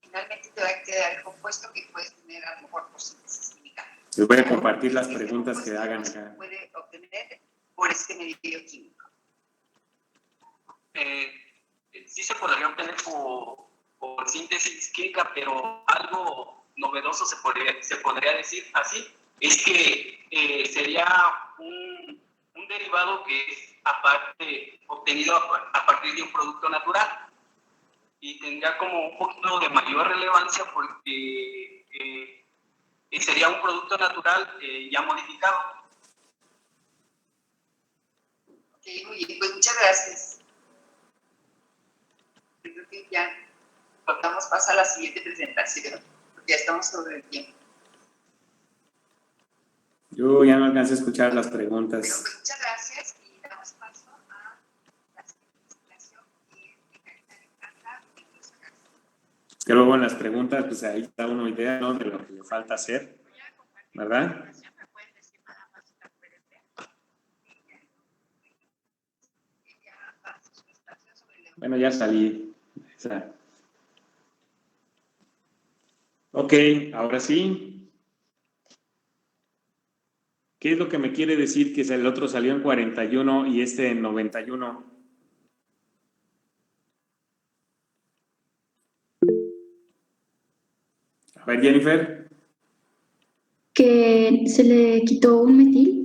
Finalmente te va a quedar el compuesto que puedes tener a lo mejor por síntesis química. Les voy a compartir las preguntas que hagan Se acá. puede obtener por este medio químico. Sí se podría obtener por síntesis química, pero algo novedoso se podría decir así, es que sería un derivado que es aparte obtenido a partir de un producto natural y tendría como un poquito de mayor relevancia porque sería un producto natural ya modificado. Ok, muy bien, pues muchas gracias. Creo que ya damos paso a la siguiente presentación, porque ya estamos sobre el tiempo. Yo ya no alcancé a escuchar las Pero preguntas. pues muchas gracias y damos paso a la siguiente presentación. Que luego en las preguntas, pues ahí está una idea, ¿no? De lo que le falta hacer, ¿verdad? Bueno, ya salí. Ok, ahora sí. ¿Qué es lo que me quiere decir que el otro salió en 41 y este en 91? A ver, Jennifer. Que se le quitó un metil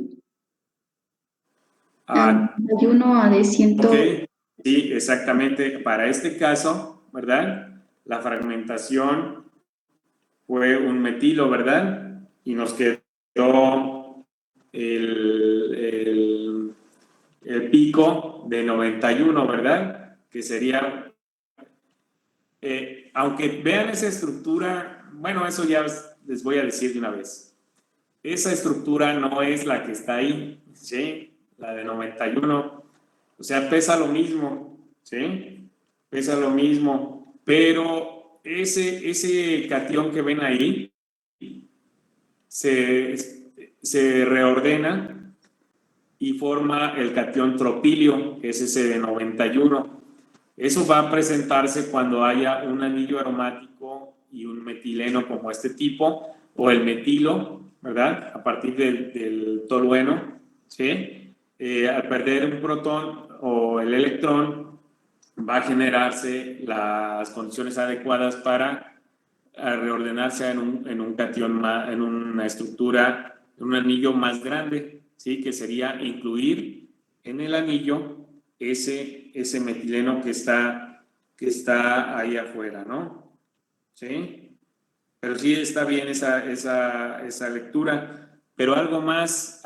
Ah, hay uno a de 100. ok, sí, exactamente. Para este caso, ¿verdad? La fragmentación fue un metilo, ¿verdad? Y nos quedó el pico de 91, ¿verdad? Que sería, aunque vean esa estructura, bueno, eso ya les voy a decir de una vez. Esa estructura no es la que está ahí, ¿sí? La de 91. O sea, pesa lo mismo, ¿sí? Pesa lo mismo, pero ese catión que ven ahí se reordena y forma el catión tropilio, que es ese de 91. Eso va a presentarse cuando haya un anillo aromático y un metileno como este tipo, o el metilo, ¿verdad? A partir del tolueno, ¿sí? Al perder un protón o el electrón, va a generarse las condiciones adecuadas para reordenarse en un catión, en una estructura, en un anillo más grande, ¿sí? Que sería incluir en el anillo ese metileno que está ahí afuera, ¿no? ¿Sí? Pero sí está bien esa lectura, pero algo más.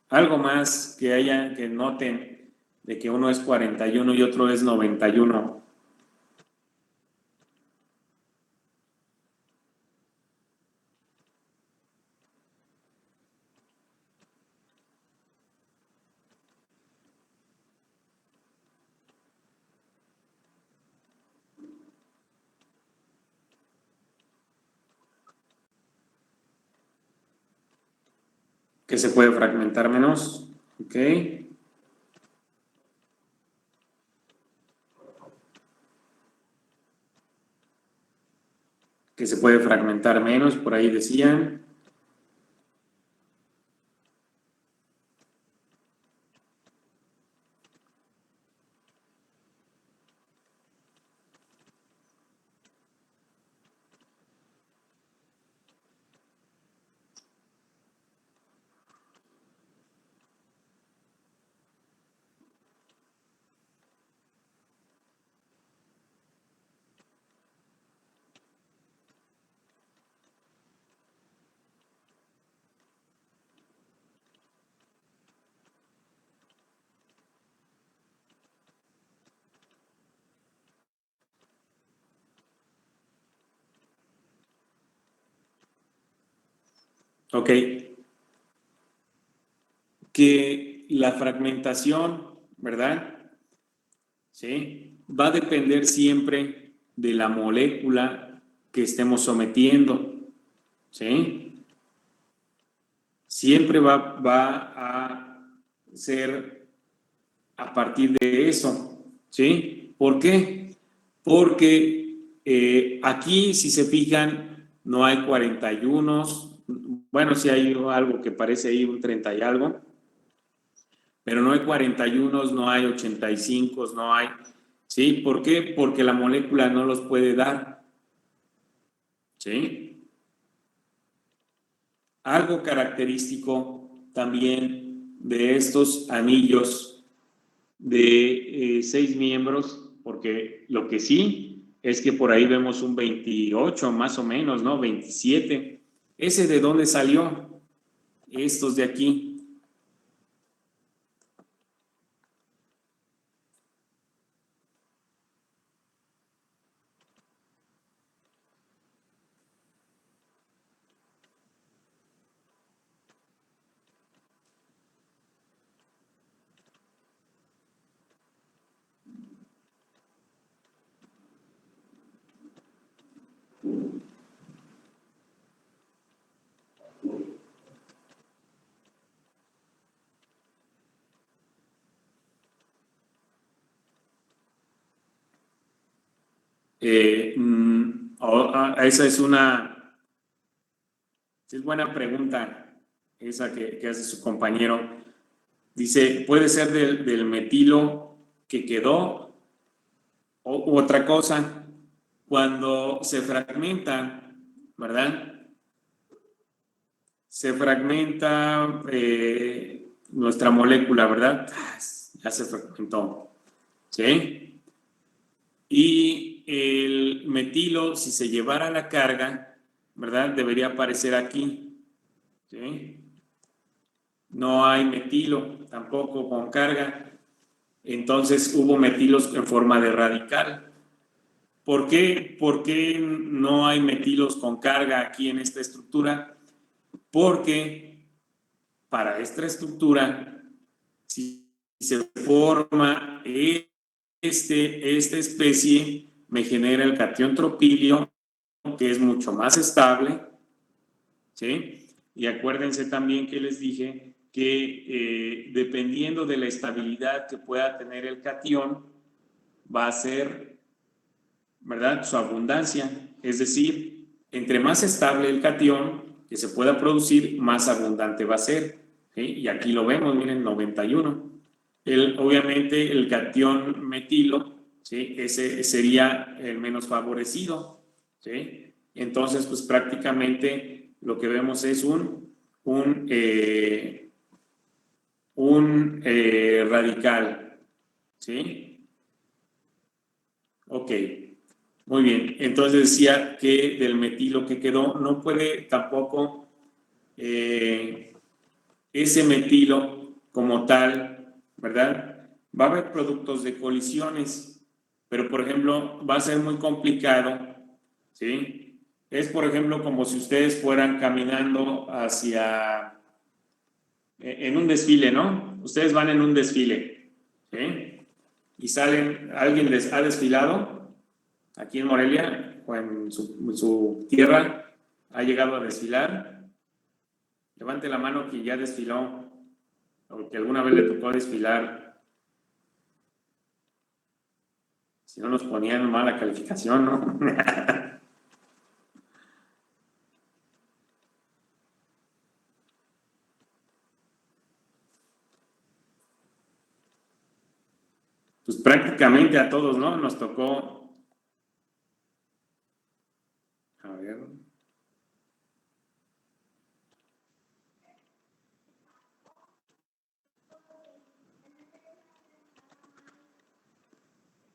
Algo más que noten de que uno es 41 y otro es 91. Que se puede fragmentar menos, ¿ok? Que se puede fragmentar menos, por ahí decían. Ok. Que la fragmentación, ¿verdad? ¿Sí? Va a depender siempre de la molécula que estemos sometiendo, ¿sí? Siempre va a ser a partir de eso, ¿sí? ¿Por qué? Porque aquí, si se fijan, no hay 41, bueno, sí hay algo que parece ahí un 30 y algo, pero no hay 41, no hay 85, no hay, ¿sí? ¿Por qué? Porque la molécula no los puede dar, ¿sí? Algo característico también de estos anillos de 6 miembros, porque lo que sí es que por ahí vemos un 28 más o menos, ¿no? 27. ¿Ese de dónde salió? Estos de aquí. Esa es buena pregunta, esa que hace su compañero. Dice, puede ser del metilo que quedó u otra cosa. Cuando se fragmenta, ¿verdad? Se fragmenta nuestra molécula, ¿verdad? Ya se fragmentó, ¿sí? Y el metilo, si se llevara la carga, ¿verdad? Debería aparecer aquí, ¿sí? No hay metilo tampoco con carga. Entonces hubo metilos en forma de radical. ¿Por qué no hay metilos con carga aquí en esta estructura? Porque para esta estructura, si se forma esta especie, me genera el catión tropilio, que es mucho más estable, ¿sí? Y acuérdense también que les dije que dependiendo de la estabilidad que pueda tener el catión, va a ser, ¿verdad?, su abundancia. Es decir, entre más estable el catión que se pueda producir, más abundante va a ser, ¿sí? Y aquí lo vemos, miren, 91. Obviamente el catión metilo, ¿sí?, ese sería el menos favorecido, ¿sí? Entonces, pues prácticamente lo que vemos es un radical, ¿sí? Ok, muy bien. Entonces decía que del metilo que quedó no puede tampoco ese metilo como tal, ¿verdad? Va a haber productos de colisiones, pero por ejemplo va a ser muy complicado, ¿sí? Es por ejemplo como si ustedes fueran caminando en un desfile, ¿no? Ustedes van en un desfile, ¿sí? Y salen, alguien les ha desfilado aquí en Morelia o en su tierra, ha llegado a desfilar. Levante la mano quien ya desfiló o que alguna vez le tocó desfilar. Si no nos ponían mala calificación, ¿no? Pues prácticamente a todos, ¿no? Nos tocó. A ver.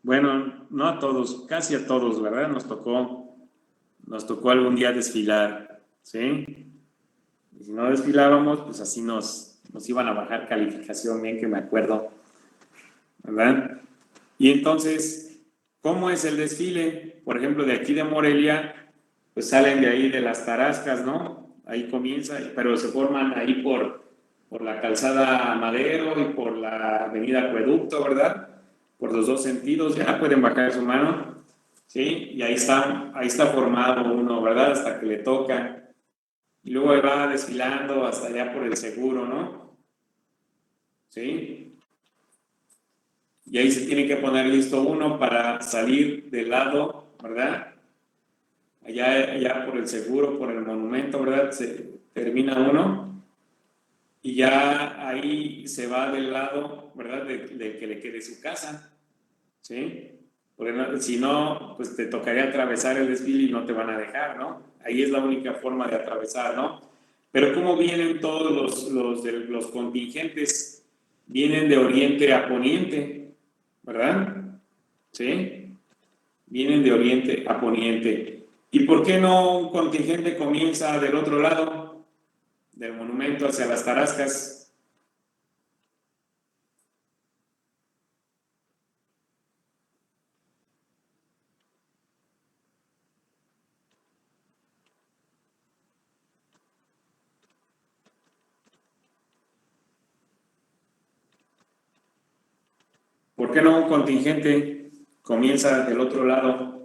Bueno, no a todos, casi a todos, ¿verdad? Nos tocó algún día desfilar, ¿sí? Y si no desfilábamos, pues así nos iban a bajar calificación, bien que me acuerdo, ¿verdad? Y entonces, ¿cómo es el desfile? Por ejemplo, de aquí de Morelia, pues salen de ahí de las Tarascas, ¿no? Ahí comienza, pero se forman ahí por la calzada Madero y por la avenida Acueducto, ¿verdad? Por los dos sentidos, ya pueden bajar su mano, ¿sí? Y ahí está formado uno, ¿verdad? Hasta que le toca. Y luego va desfilando hasta allá por el Seguro, ¿no? ¿Sí? Y ahí se tiene que poner listo uno para salir del lado, ¿verdad? Allá por el Seguro, por el Monumento, ¿verdad? Se termina uno y ya ahí se va del lado, ¿verdad? De que le quede su casa, ¿sí? Porque si no, pues te tocaría atravesar el desfile y no te van a dejar, ¿no? Ahí es la única forma de atravesar, ¿no? Pero ¿cómo vienen todos los contingentes? Vienen de oriente a poniente, ¿verdad? ¿Sí? Vienen de oriente a poniente. ¿Y por qué no un contingente comienza del otro lado, del monumento hacia las Tarascas? ¿Por qué no un contingente comienza del otro lado?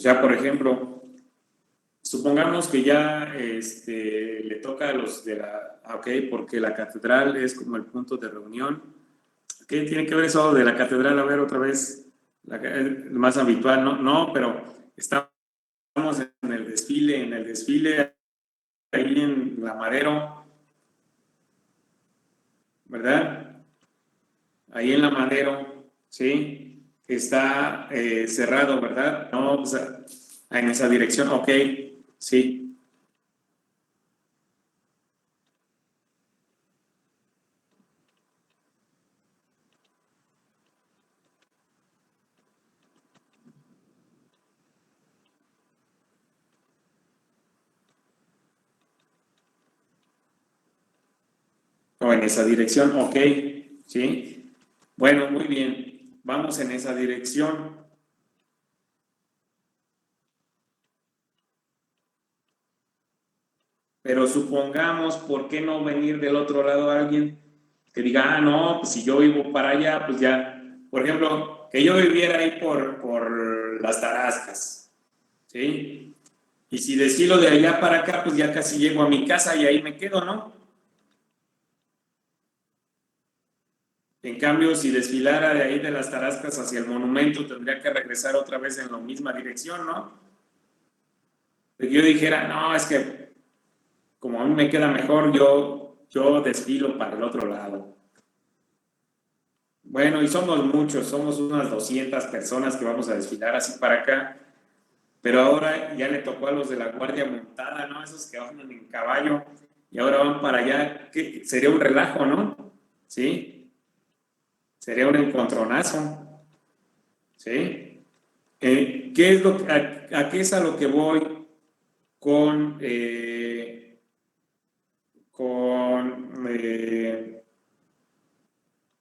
sea, por ejemplo, supongamos que ya le toca a los de la... Ok, porque la catedral es como el punto de reunión. ¿Qué tiene que ver eso de la catedral? A ver, otra vez, más habitual, ¿no? No, pero estamos en el desfile ahí en la Madero, ¿verdad? Ahí en la Madero, ¿sí? Está cerrado, ¿verdad? No, o sea, en esa dirección, ok, sí. O en esa dirección, ok, ¿sí? Bueno, muy bien, vamos en esa dirección. Pero supongamos, ¿por qué no venir del otro lado a alguien que diga, ah, no, pues si yo vivo para allá, pues ya, por ejemplo, que yo viviera ahí por las Tarascas, ¿sí? Y si desfilo de allá para acá, pues ya casi llego a mi casa y ahí me quedo, ¿no? En cambio, si desfilara de ahí de las Tarascas hacia el monumento, tendría que regresar otra vez en la misma dirección, ¿no? Que yo dijera, no, es que como a mí me queda mejor, yo desfilo para el otro lado. Bueno, y somos muchos, somos unas 200 personas que vamos a desfilar así para acá, pero ahora ya le tocó a los de la Guardia Montada, ¿no? Esos que van en caballo y ahora van para allá, que sería un relajo, ¿no? ¿Sí? Sería un encontronazo, ¿sí? ¿Qué es a qué es a lo que voy con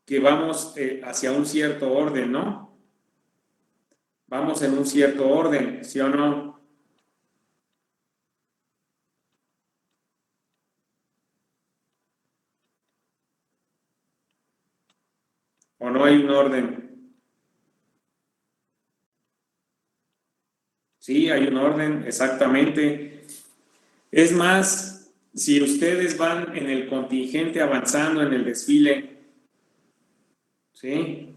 que vamos hacia un cierto orden, ¿no? Vamos en un cierto orden, ¿sí o no? ¿O no hay un orden? Sí, hay un orden, exactamente. Es más, si ustedes van en el contingente avanzando en el desfile, ¿sí?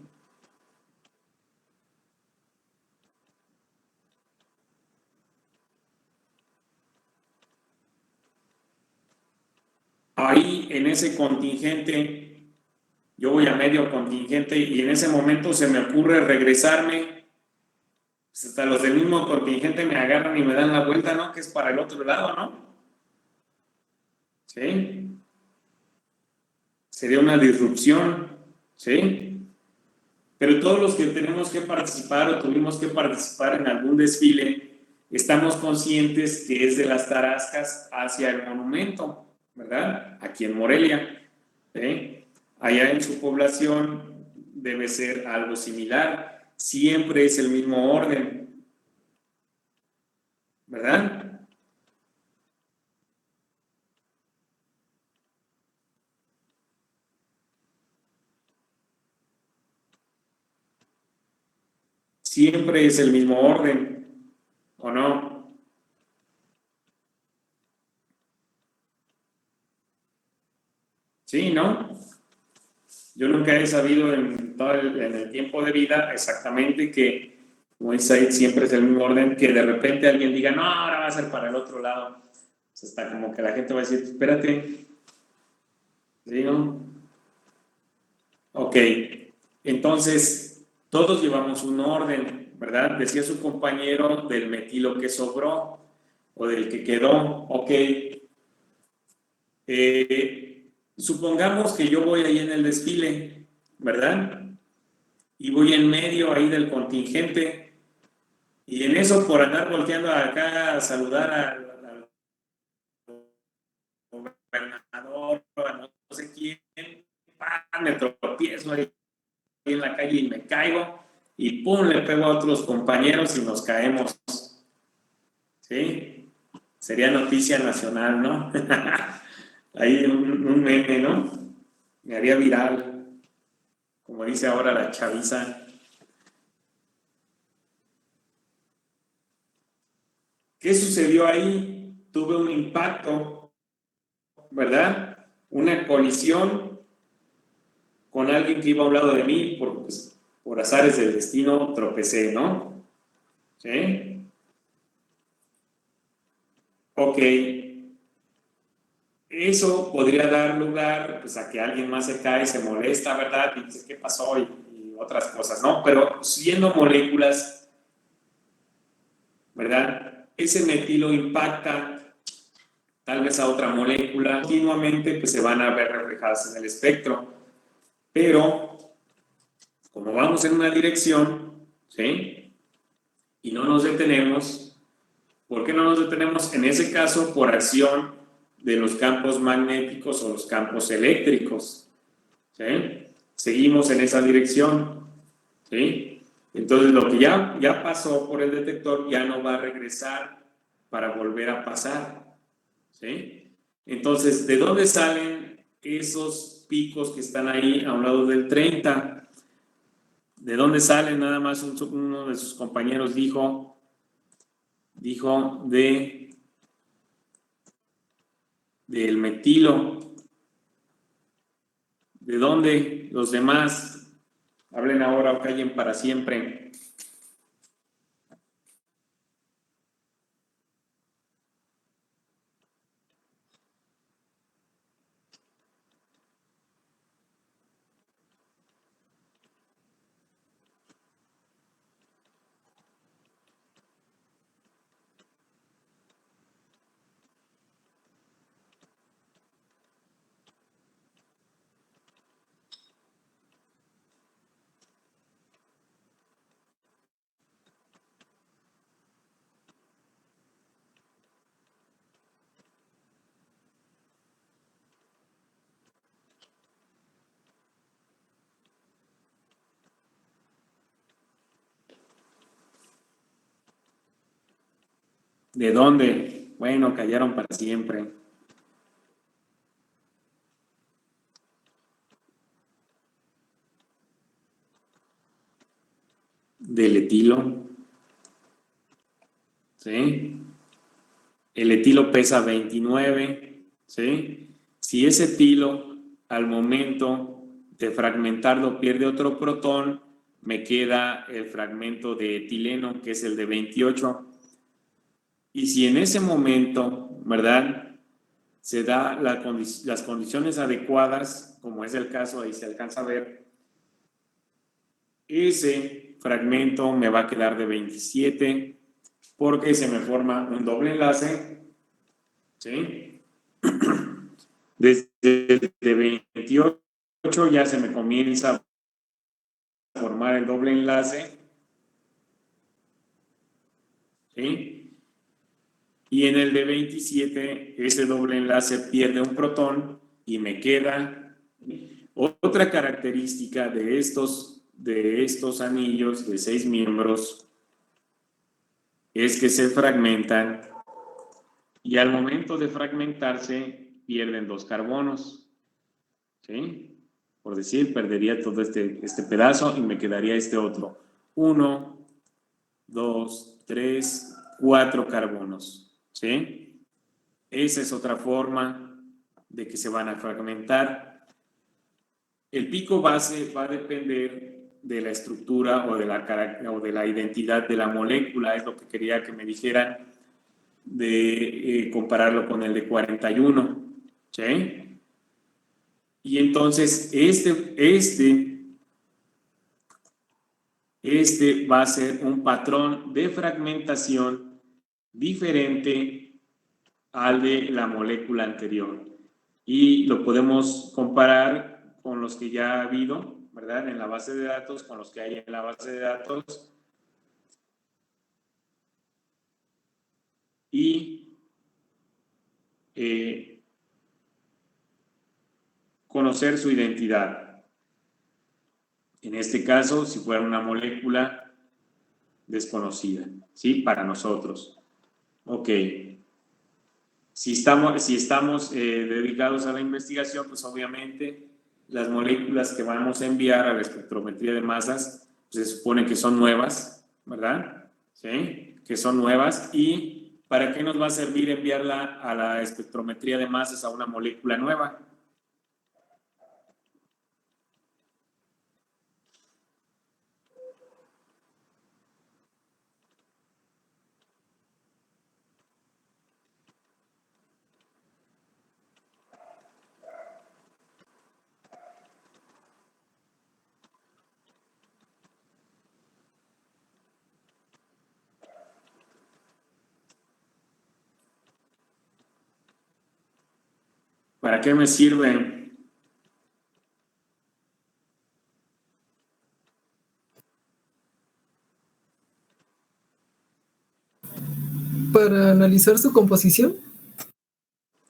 Ahí en ese contingente, yo voy a medio contingente y en ese momento se me ocurre regresarme, pues hasta los del mismo contingente me agarran y me dan la vuelta, ¿no? Que es para el otro lado, ¿no? ¿Sí? Sería una disrupción, ¿sí? Pero todos los que tenemos que participar o tuvimos que participar en algún desfile, estamos conscientes que es de las Tarascas hacia el monumento, ¿verdad? Aquí en Morelia, ¿sí? Allá en su población debe ser algo similar, siempre es el mismo orden, ¿verdad? Siempre es el mismo orden, ¿o no? Sí, ¿no? Yo nunca he sabido en el tiempo de vida exactamente que, como dice ahí, siempre es el mismo orden, que de repente alguien diga, no, ahora va a ser para el otro lado. Pues está como que la gente va a decir, espérate, ¿sí, no? Ok, entonces, todos llevamos un orden, ¿verdad? Decía su compañero del metilo que sobró o del que quedó, ok. Supongamos que yo voy ahí en el desfile, ¿verdad? Y voy en medio ahí del contingente y en eso por andar volteando acá a saludar al gobernador, a no sé quién, ¡pam! Me tropiezo ahí en la calle y me caigo y pum, le pego a otros compañeros y nos caemos, ¿sí? Sería noticia nacional, ¿no? Ahí un meme, ¿no? Me haría viral, como dice ahora la chaviza. ¿Qué sucedió ahí? Tuve un impacto, ¿verdad? Una colisión con alguien que iba a un lado de mí, por azares del destino tropecé, ¿no? ¿Sí? Ok. Eso podría dar lugar pues, a que alguien más se cae, se molesta, ¿verdad? Y dice, ¿qué pasó? Y otras cosas, ¿no? Pero siendo moléculas, ¿verdad? Ese metilo impacta tal vez a otra molécula, continuamente pues se van a ver reflejadas en el espectro. Pero, como vamos en una dirección, ¿sí? Y no nos detenemos, ¿por qué no nos detenemos? En ese caso, por acción de los campos magnéticos o los campos eléctricos, ¿sí? Seguimos en esa dirección, ¿sí? Entonces, lo que ya pasó por el detector ya no va a regresar para volver a pasar, ¿sí? Entonces, ¿de dónde salen esos picos que están ahí a un lado del 30? ¿De dónde salen? Nada más uno de sus compañeros dijo del metilo. ¿De dónde? Los demás hablen ahora o callen para siempre. ¿De dónde? Bueno, callaron para siempre. Del etilo. ¿Sí? El etilo pesa 29. ¿Sí? Si ese etilo al momento de fragmentarlo pierde otro protón, me queda el fragmento de etileno, que es el de 28. Y si en ese momento, ¿verdad?, se da las condiciones adecuadas, como es el caso, ahí se alcanza a ver, ese fragmento me va a quedar de 27 porque se me forma un doble enlace, ¿sí? Desde el de 28 ya se me comienza a formar el doble enlace, ¿sí? Y en el de 27 ese doble enlace pierde un protón y me queda. Otra característica de estos anillos de 6 miembros es que se fragmentan y al momento de fragmentarse pierden 2 carbonos, ¿sí? Por decir, perdería todo este pedazo y me quedaría este otro. 1, 2, 3, 4 carbonos, ¿sí? Esa es otra forma de que se van a fragmentar. El pico base va a depender de la estructura o de la identidad de la molécula, es lo que quería que me dijeran, de compararlo con el de 41, ¿sí? Y entonces este va a ser un patrón de fragmentación diferente al de la molécula anterior. Y lo podemos comparar con los que ya ha habido, ¿verdad? En la base de datos, con los que hay en la base de datos. Y conocer su identidad. En este caso, si fuera una molécula desconocida, ¿sí? Para nosotros. Ok. Si estamos dedicados a la investigación, pues obviamente las moléculas que vamos a enviar a la espectrometría de masas, pues se supone que son nuevas, ¿verdad? ¿Sí? Que son nuevas y ¿para qué nos va a servir enviarla a la espectrometría de masas a una molécula nueva? ¿Para qué me sirve? Para analizar su composición,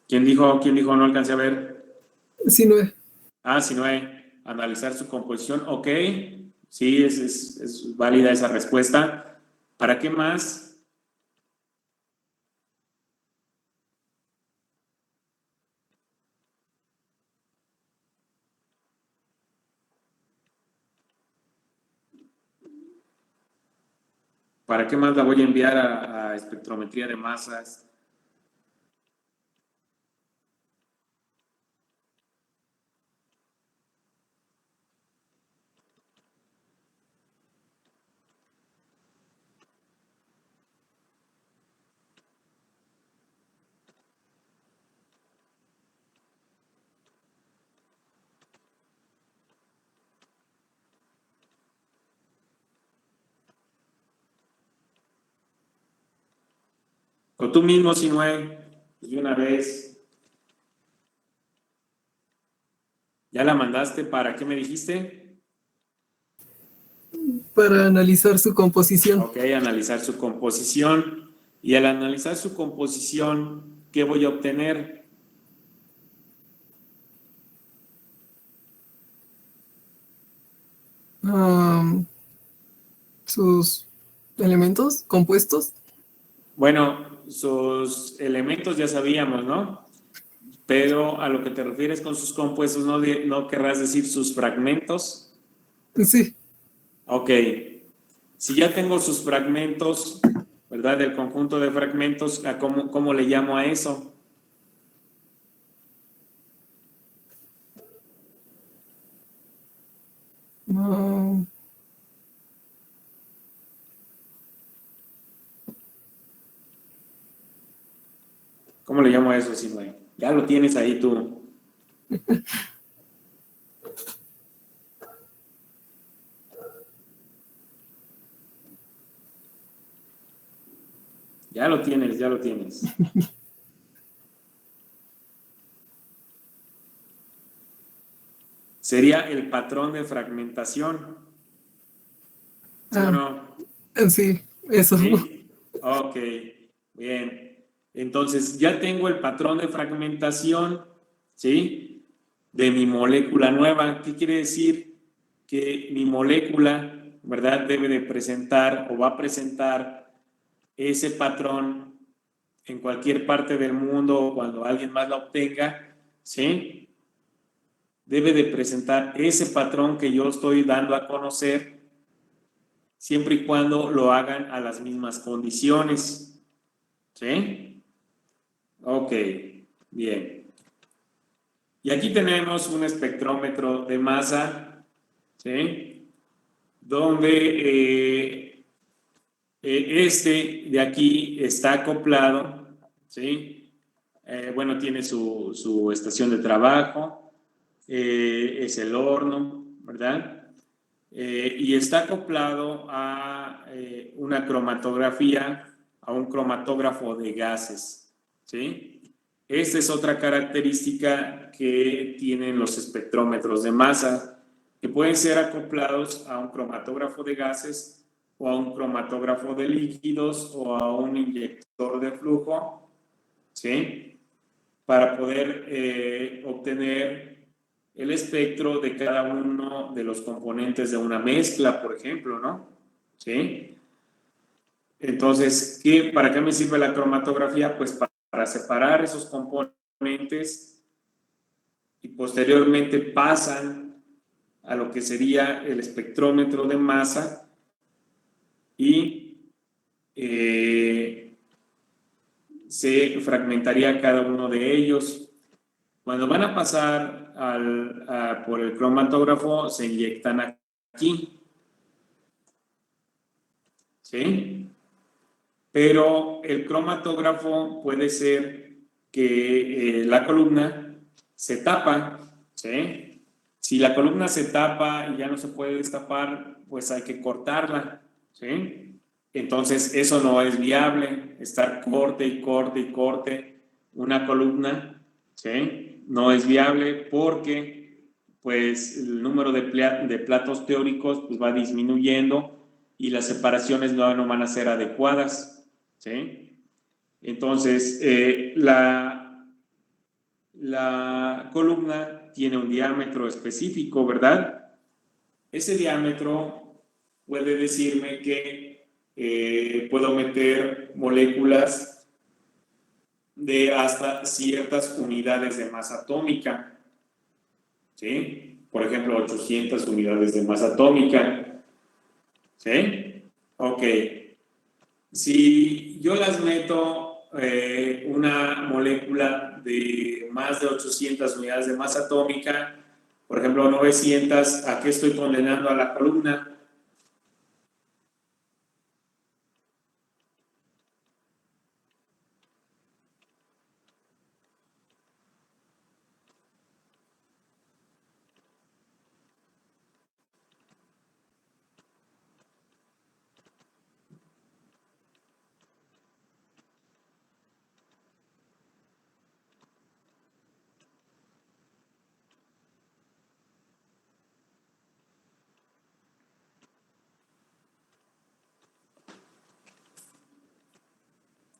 ¿Quién dijo? No alcancé a ver. si no es. Ah, si no hay. Analizar su composición. Ok. Sí, es válida esa respuesta. ¿Para qué más? ¿Para qué más la voy a enviar a espectrometría de masas? O tú mismo, Sinue, de una vez. ¿Ya la mandaste? ¿Para qué me dijiste? Para analizar su composición. Ok, analizar su composición. Y al analizar su composición, ¿qué voy a obtener? Sus elementos compuestos. Bueno, sus elementos ya sabíamos, ¿no? Pero a lo que te refieres con sus compuestos, ¿no querrás decir sus fragmentos? Sí. Ok. Si ya tengo sus fragmentos, ¿verdad? Del conjunto de fragmentos, ¿cómo le llamo a eso? ¿Cómo le llamo a eso, Sinue? Ya lo tienes ahí tú. Ya lo tienes, ya lo tienes. Sería el patrón de fragmentación. ¿Sí o no? Sí, eso. ¿Sí? Ok, bien. Entonces, ya tengo el patrón de fragmentación, ¿sí? De mi molécula nueva. ¿Qué quiere decir? Que mi molécula, ¿verdad? Debe de presentar o va a presentar ese patrón en cualquier parte del mundo o cuando alguien más la obtenga, ¿sí? Debe de presentar ese patrón que yo estoy dando a conocer siempre y cuando lo hagan a las mismas condiciones. ¿Sí? Ok, bien. Y aquí tenemos un espectrómetro de masa, ¿sí? Donde este de aquí está acoplado, ¿sí? Bueno, tiene su estación de trabajo, es el horno, ¿verdad? Y está acoplado a una cromatografía, a un cromatógrafo de gases, ¿sí? Esta es otra característica que tienen los espectrómetros de masa, que pueden ser acoplados a un cromatógrafo de gases o a un cromatógrafo de líquidos o a un inyector de flujo, ¿sí? Para poder obtener el espectro de cada uno de los componentes de una mezcla, por ejemplo, ¿no? ¿Sí? Entonces, ¿para qué me sirve la cromatografía? Pues para separar esos componentes y posteriormente pasan a lo que sería el espectrómetro de masa y se fragmentaría cada uno de ellos. Cuando van a pasar por el cromatógrafo, se inyectan aquí. ¿Sí? Pero el cromatógrafo puede ser que la columna se tapa, ¿sí? Si la columna se tapa y ya no se puede destapar, pues hay que cortarla, ¿sí? Entonces eso no es viable, estar corte y corte y corte una columna, ¿sí? No es viable porque pues el número de platos teóricos pues va disminuyendo y las separaciones no van a ser adecuadas, ¿sí? Entonces, la columna tiene un diámetro específico, ¿verdad? Ese diámetro puede decirme que puedo meter moléculas de hasta ciertas unidades de masa atómica, ¿sí? Por ejemplo, 800 unidades de masa atómica, ¿sí? Ok. Si yo las meto una molécula de más de 800 unidades de masa atómica, por ejemplo 900, ¿a qué estoy condenando a la columna?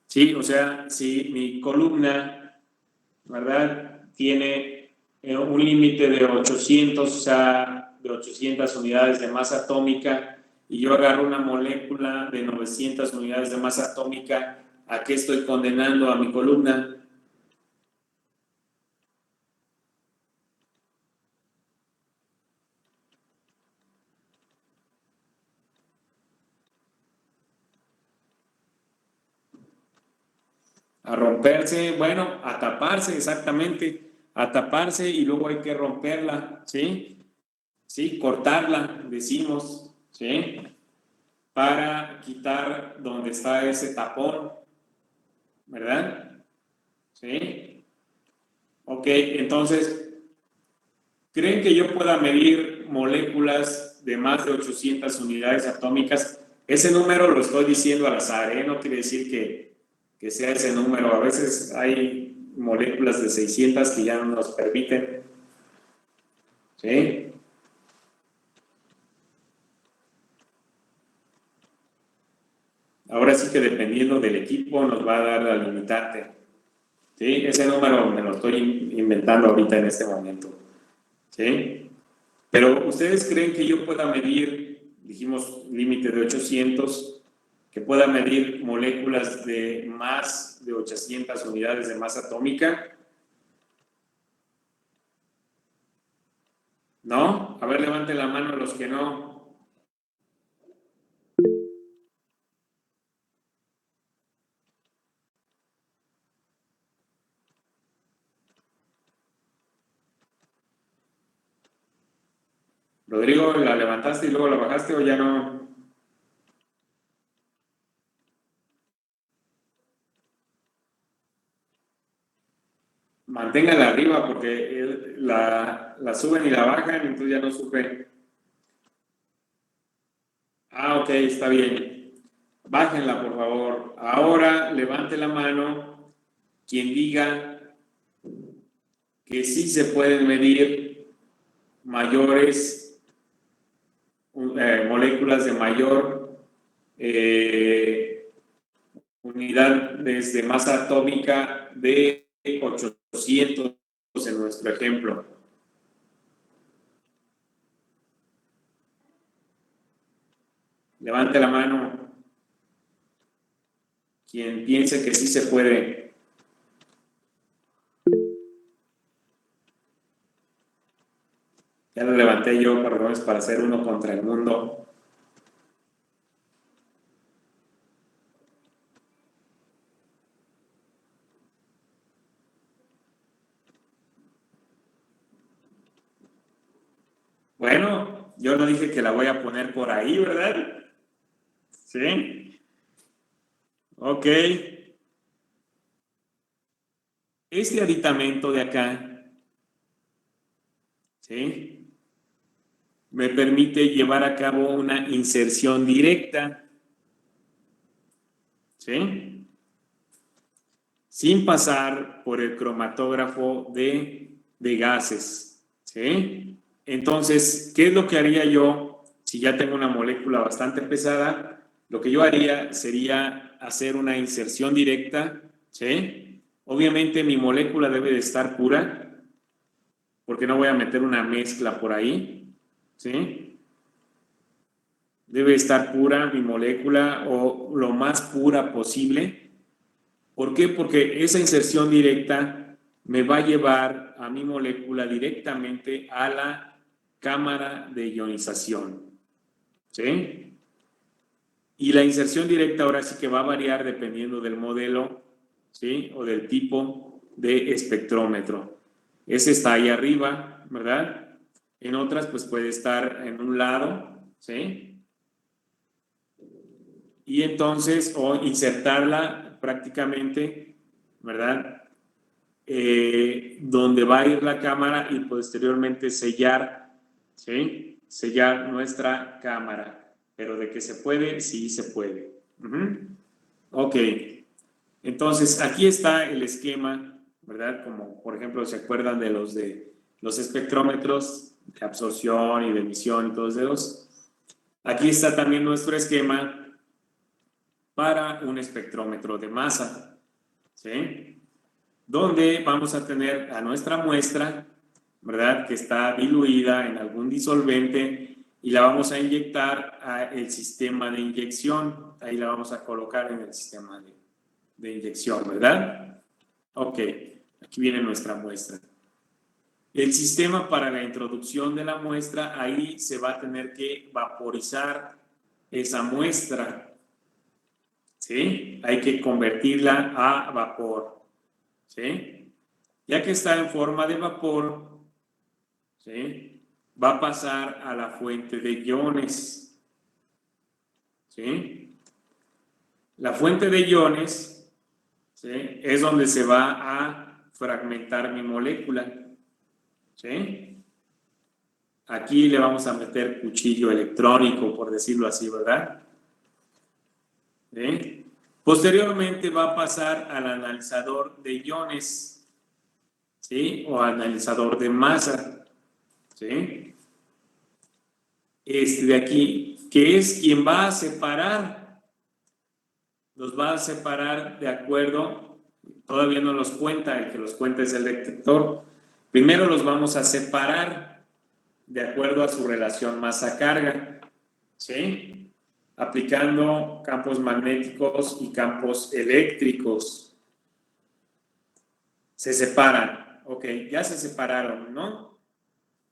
Sí, o sea, si mi columna, ¿verdad?, tiene un límite de 800, o sea, de 800 unidades de masa atómica, y yo agarro una molécula de 900 unidades de masa atómica, ¿a qué estoy condenando a mi columna? A romperse, bueno, a taparse, exactamente, a taparse y luego hay que romperla, ¿sí? Sí, cortarla, decimos, ¿sí? Para quitar donde está ese tapón, ¿verdad? ¿Sí? Ok, entonces, ¿creen que yo pueda medir moléculas de más de 800 unidades atómicas? Ese número lo estoy diciendo al azar, ¿eh? No quiere decir que sea ese número. A veces hay moléculas de 600 que ya no nos permiten. ¿Sí? Ahora sí que dependiendo del equipo nos va a dar la limitante. ¿Sí? Ese número me lo estoy inventando ahorita en este momento. ¿Sí? Pero ¿ustedes creen que yo pueda medir, dijimos límite de 800, que pueda medir moléculas de más de 800 unidades de masa atómica? ¿No? A ver, levanten la mano los que no. Rodrigo, ¿la levantaste y luego la bajaste o ya no? Manténgala arriba porque la suben y la bajan, entonces ya no supe. Ah, ok, está bien. Bájenla, por favor. Ahora levante la mano quien diga que sí se pueden medir mayores moléculas de mayor unidades de masa atómica de 800 en nuestro ejemplo. Levante la mano quien piense que sí se puede. Ya lo levanté yo, perdón, es para hacer uno contra el mundo. Bueno, yo no dije que la voy a poner por ahí, ¿verdad? ¿Sí? Ok. Este aditamento de acá, ¿sí? Me permite llevar a cabo una inserción directa, ¿sí? Sin pasar por el cromatógrafo de gases, ¿sí? Entonces, ¿qué es lo que haría yo si ya tengo una molécula bastante pesada? Lo que yo haría sería hacer una inserción directa, ¿sí? Obviamente mi molécula debe de estar pura, porque no voy a meter una mezcla por ahí, ¿sí? Debe estar pura mi molécula o lo más pura posible. ¿Por qué? Porque esa inserción directa me va a llevar a mi molécula directamente a la cámara de ionización, ¿sí? Y la inserción directa ahora sí que va a variar dependiendo del modelo, ¿sí? O del tipo de espectrómetro. Ese está ahí arriba, ¿verdad? En otras pues puede estar en un lado, ¿sí? Y entonces, o insertarla prácticamente, ¿verdad? Donde va a ir la cámara y posteriormente sellar, ¿sí? Sellar nuestra cámara. Pero de que se puede, sí se puede. Ok. Entonces, aquí está el esquema, ¿verdad? Como, por ejemplo, ¿se acuerdan de los espectrómetros de absorción y de emisión y todos esos? Aquí está también nuestro esquema para un espectrómetro de masa, ¿sí? Donde vamos a tener a nuestra muestra, ¿verdad? Que está diluida en algún disolvente y la vamos a inyectar al sistema de inyección. Ahí la vamos a colocar en el sistema de inyección, ¿verdad? Ok, aquí viene nuestra muestra. El sistema para la introducción de la muestra, ahí se va a tener que vaporizar esa muestra, ¿sí? Hay que convertirla a vapor, ¿sí? Ya que está en forma de vapor, ¿sí? Va a pasar a la fuente de iones, ¿sí? La fuente de iones, ¿sí? Es donde se va a fragmentar mi molécula, ¿sí? Aquí le vamos a meter cuchillo electrónico, por decirlo así, ¿verdad? ¿Sí? Posteriormente va a pasar al analizador de iones, ¿sí? O analizador de masa, ¿sí? Este de aquí, que es quien va a separar, los va a separar de acuerdo, todavía no los cuenta, el que los cuenta es el detector. Primero los vamos a separar de acuerdo a su relación masa-carga, ¿sí? Aplicando campos magnéticos y campos eléctricos. Se separan, ok, ya se separaron, ¿no?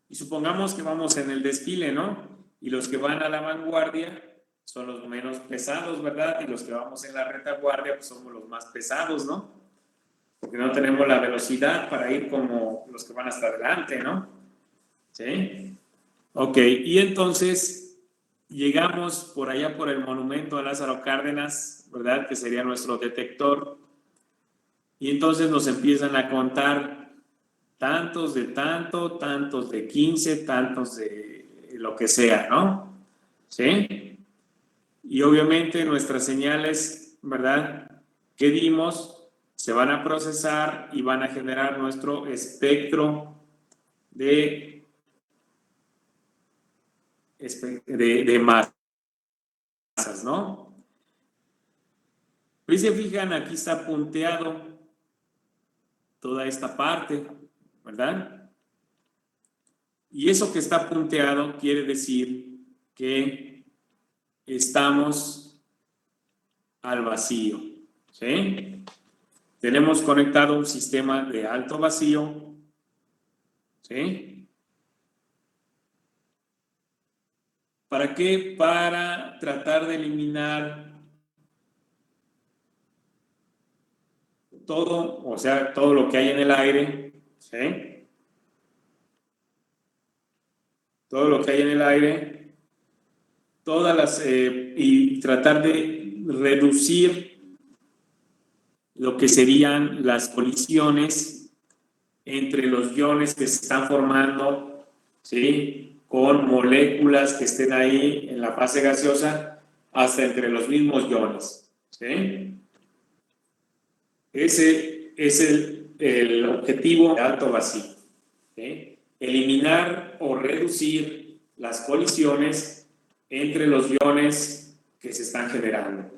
Y supongamos que vamos en el desfile, ¿no? Y los que van a la vanguardia son los menos pesados, ¿verdad? Y los que vamos en la retaguardia pues somos los más pesados, ¿no? Porque no tenemos la velocidad para ir como los que van hasta adelante, ¿no? ¿Sí? Ok, y entonces llegamos por allá por el monumento a Lázaro Cárdenas, ¿verdad? Que sería nuestro detector. Y entonces nos empiezan a contar tantos de tanto, tantos de 15, tantos de lo que sea, ¿no? ¿Sí? Y obviamente nuestras señales, ¿verdad? Que dimos, se van a procesar y van a generar nuestro espectro de masas, ¿no? Pues se fijan, aquí está punteado toda esta parte, ¿verdad? Y eso que está punteado quiere decir que estamos al vacío, ¿sí? Tenemos conectado un sistema de alto vacío, ¿sí? ¿Para qué? Para tratar de eliminar todo, o sea, todo lo que hay en el aire, ¿sí? todo lo que hay en el aire, y tratar de reducir lo que serían las colisiones entre los iones que se están formando, ¿sí? Con moléculas que estén ahí en la fase gaseosa, hasta entre los mismos iones, ¿sí? Ese es el objetivo de alto vacío, ¿sí? Eliminar o reducir las colisiones entre los iones que se están generando.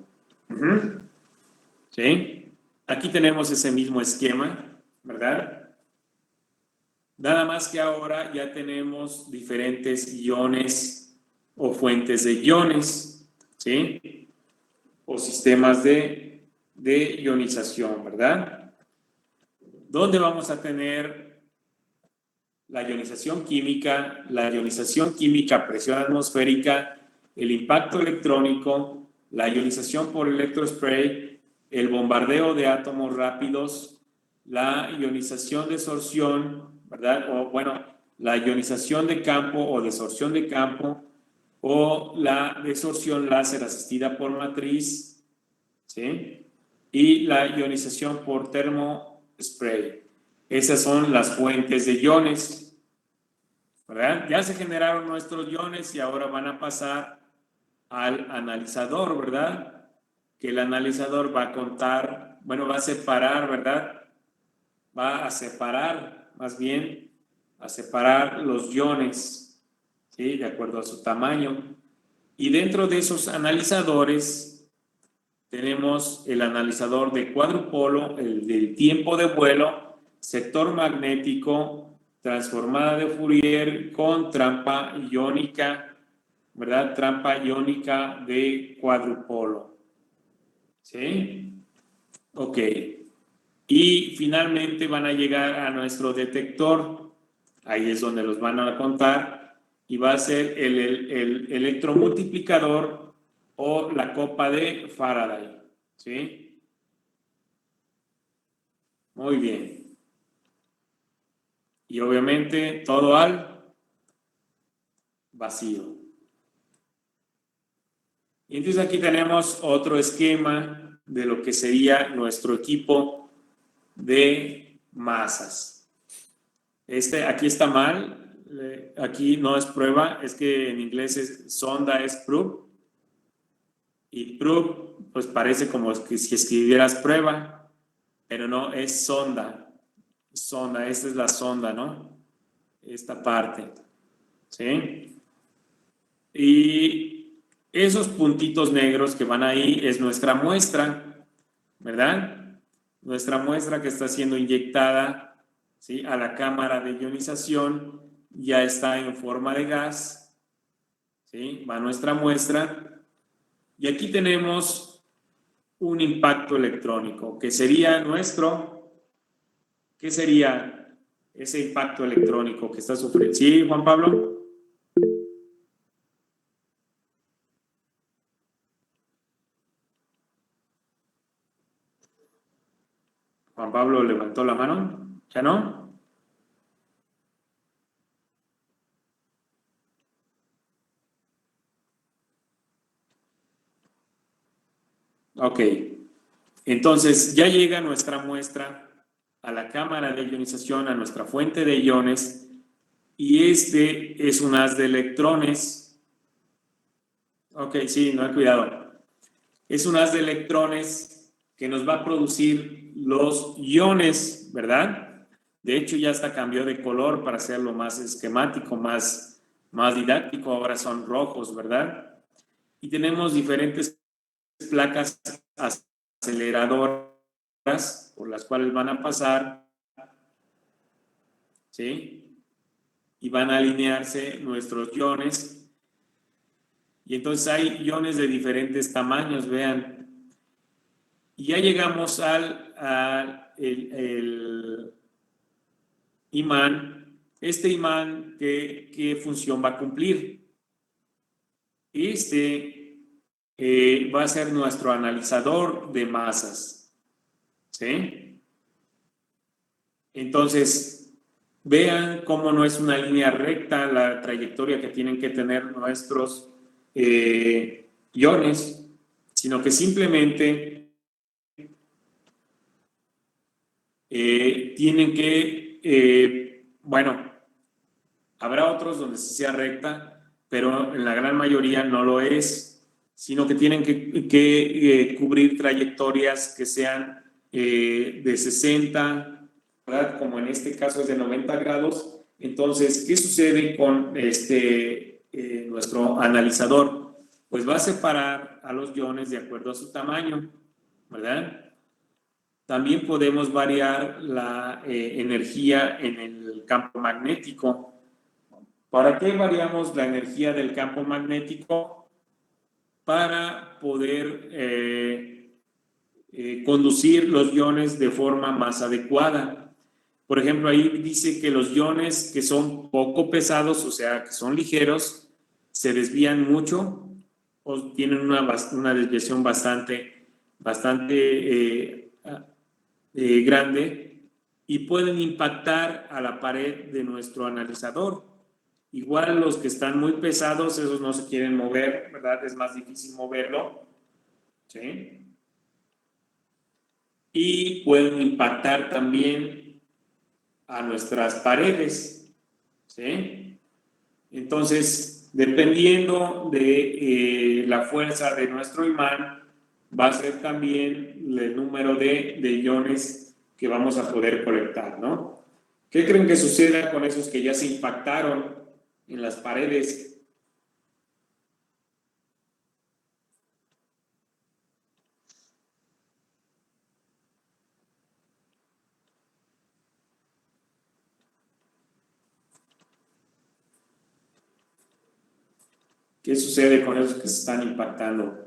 ¿Sí? Aquí tenemos ese mismo esquema, ¿verdad? Nada más que ahora ya tenemos diferentes iones o fuentes de iones, ¿sí? O sistemas de ionización, ¿verdad? ¿Dónde vamos a tener la ionización química a presión atmosférica, el impacto electrónico, la ionización por electrospray, el bombardeo de átomos rápidos, la ionización de sorción, ¿verdad? O bueno, la ionización de campo o desorción de campo, o la desorción láser asistida por matriz, ¿sí? Y la ionización por termospray. Esas son las fuentes de iones, ¿verdad? Ya se generaron nuestros iones y ahora van a pasar al analizador, ¿verdad? Que el analizador va a contar, bueno, va a separar, ¿verdad? Va a separar, más bien, a separar los iones, ¿sí? De acuerdo a su tamaño. Y dentro de esos analizadores tenemos el analizador de cuadrupolo, el del tiempo de vuelo, sector magnético, transformada de Fourier con trampa iónica, ¿verdad? Trampa iónica de cuadrupolo. ¿Sí? Ok. Y finalmente van a llegar a nuestro detector. Ahí es donde los van a contar. Y va a ser el electromultiplicador o la copa de Faraday. ¿Sí? Muy bien. Y obviamente todo al vacío. Y entonces aquí tenemos otro esquema de lo que sería nuestro equipo de masas. Aquí está mal, aquí no es prueba, es que en inglés sonda es proof, y proof pues parece como que si escribieras prueba, pero no, es sonda, esta es la sonda, ¿no? Esta parte, ¿sí? Y esos puntitos negros que van ahí es nuestra muestra, ¿verdad? Nuestra muestra que está siendo inyectada, ¿sí? A la cámara de ionización, ya está en forma de gas, ¿sí? Va nuestra muestra. Y aquí tenemos un impacto electrónico, que sería ¿qué sería ese impacto electrónico que está sufriendo? ¿Sí, Juan Pablo? Juan Pablo levantó la mano, ¿ya no? Ok, entonces ya llega nuestra muestra a la cámara de ionización, a nuestra fuente de iones, y este es un haz de electrones. Ok, sí, no hay cuidado. Es un haz de electrones que nos va a producir los iones, ¿verdad? De hecho, ya hasta cambió de color para hacerlo más esquemático, más didáctico. Ahora son rojos, ¿verdad? Y tenemos diferentes placas aceleradoras por las cuales van a pasar, ¿sí? Y van a alinearse nuestros iones. Y entonces hay iones de diferentes tamaños, vean. Y ya llegamos al imán. Este imán, ¿qué función va a cumplir? Va a ser nuestro analizador de masas, ¿sí? Entonces, vean cómo no es una línea recta la trayectoria que tienen que tener nuestros iones, sino que simplemente tienen que, bueno, habrá otros donde sí sea recta, pero en la gran mayoría no lo es, sino que tienen que cubrir trayectorias que sean de 60, ¿verdad? Como en este caso es de 90 grados. Entonces, ¿qué sucede con nuestro analizador? Pues va a separar a los iones de acuerdo a su tamaño, ¿verdad? También podemos variar la energía en el campo magnético. ¿Para qué variamos la energía del campo magnético? Para poder conducir los iones de forma más adecuada. Por ejemplo, ahí dice que los iones que son poco pesados, o sea, que son ligeros, se desvían mucho o tienen una desviación bastante grande y pueden impactar a la pared de nuestro analizador. Igual los que están muy pesados, esos no se quieren mover, ¿verdad? Es más difícil moverlo, ¿sí? Y pueden impactar también a nuestras paredes, ¿sí? Entonces, dependiendo de la fuerza de nuestro imán, va a ser también el número de iones que vamos a poder colectar, ¿no? ¿Qué creen que suceda con esos que ya se impactaron en las paredes? ¿Qué sucede con esos que se están impactando?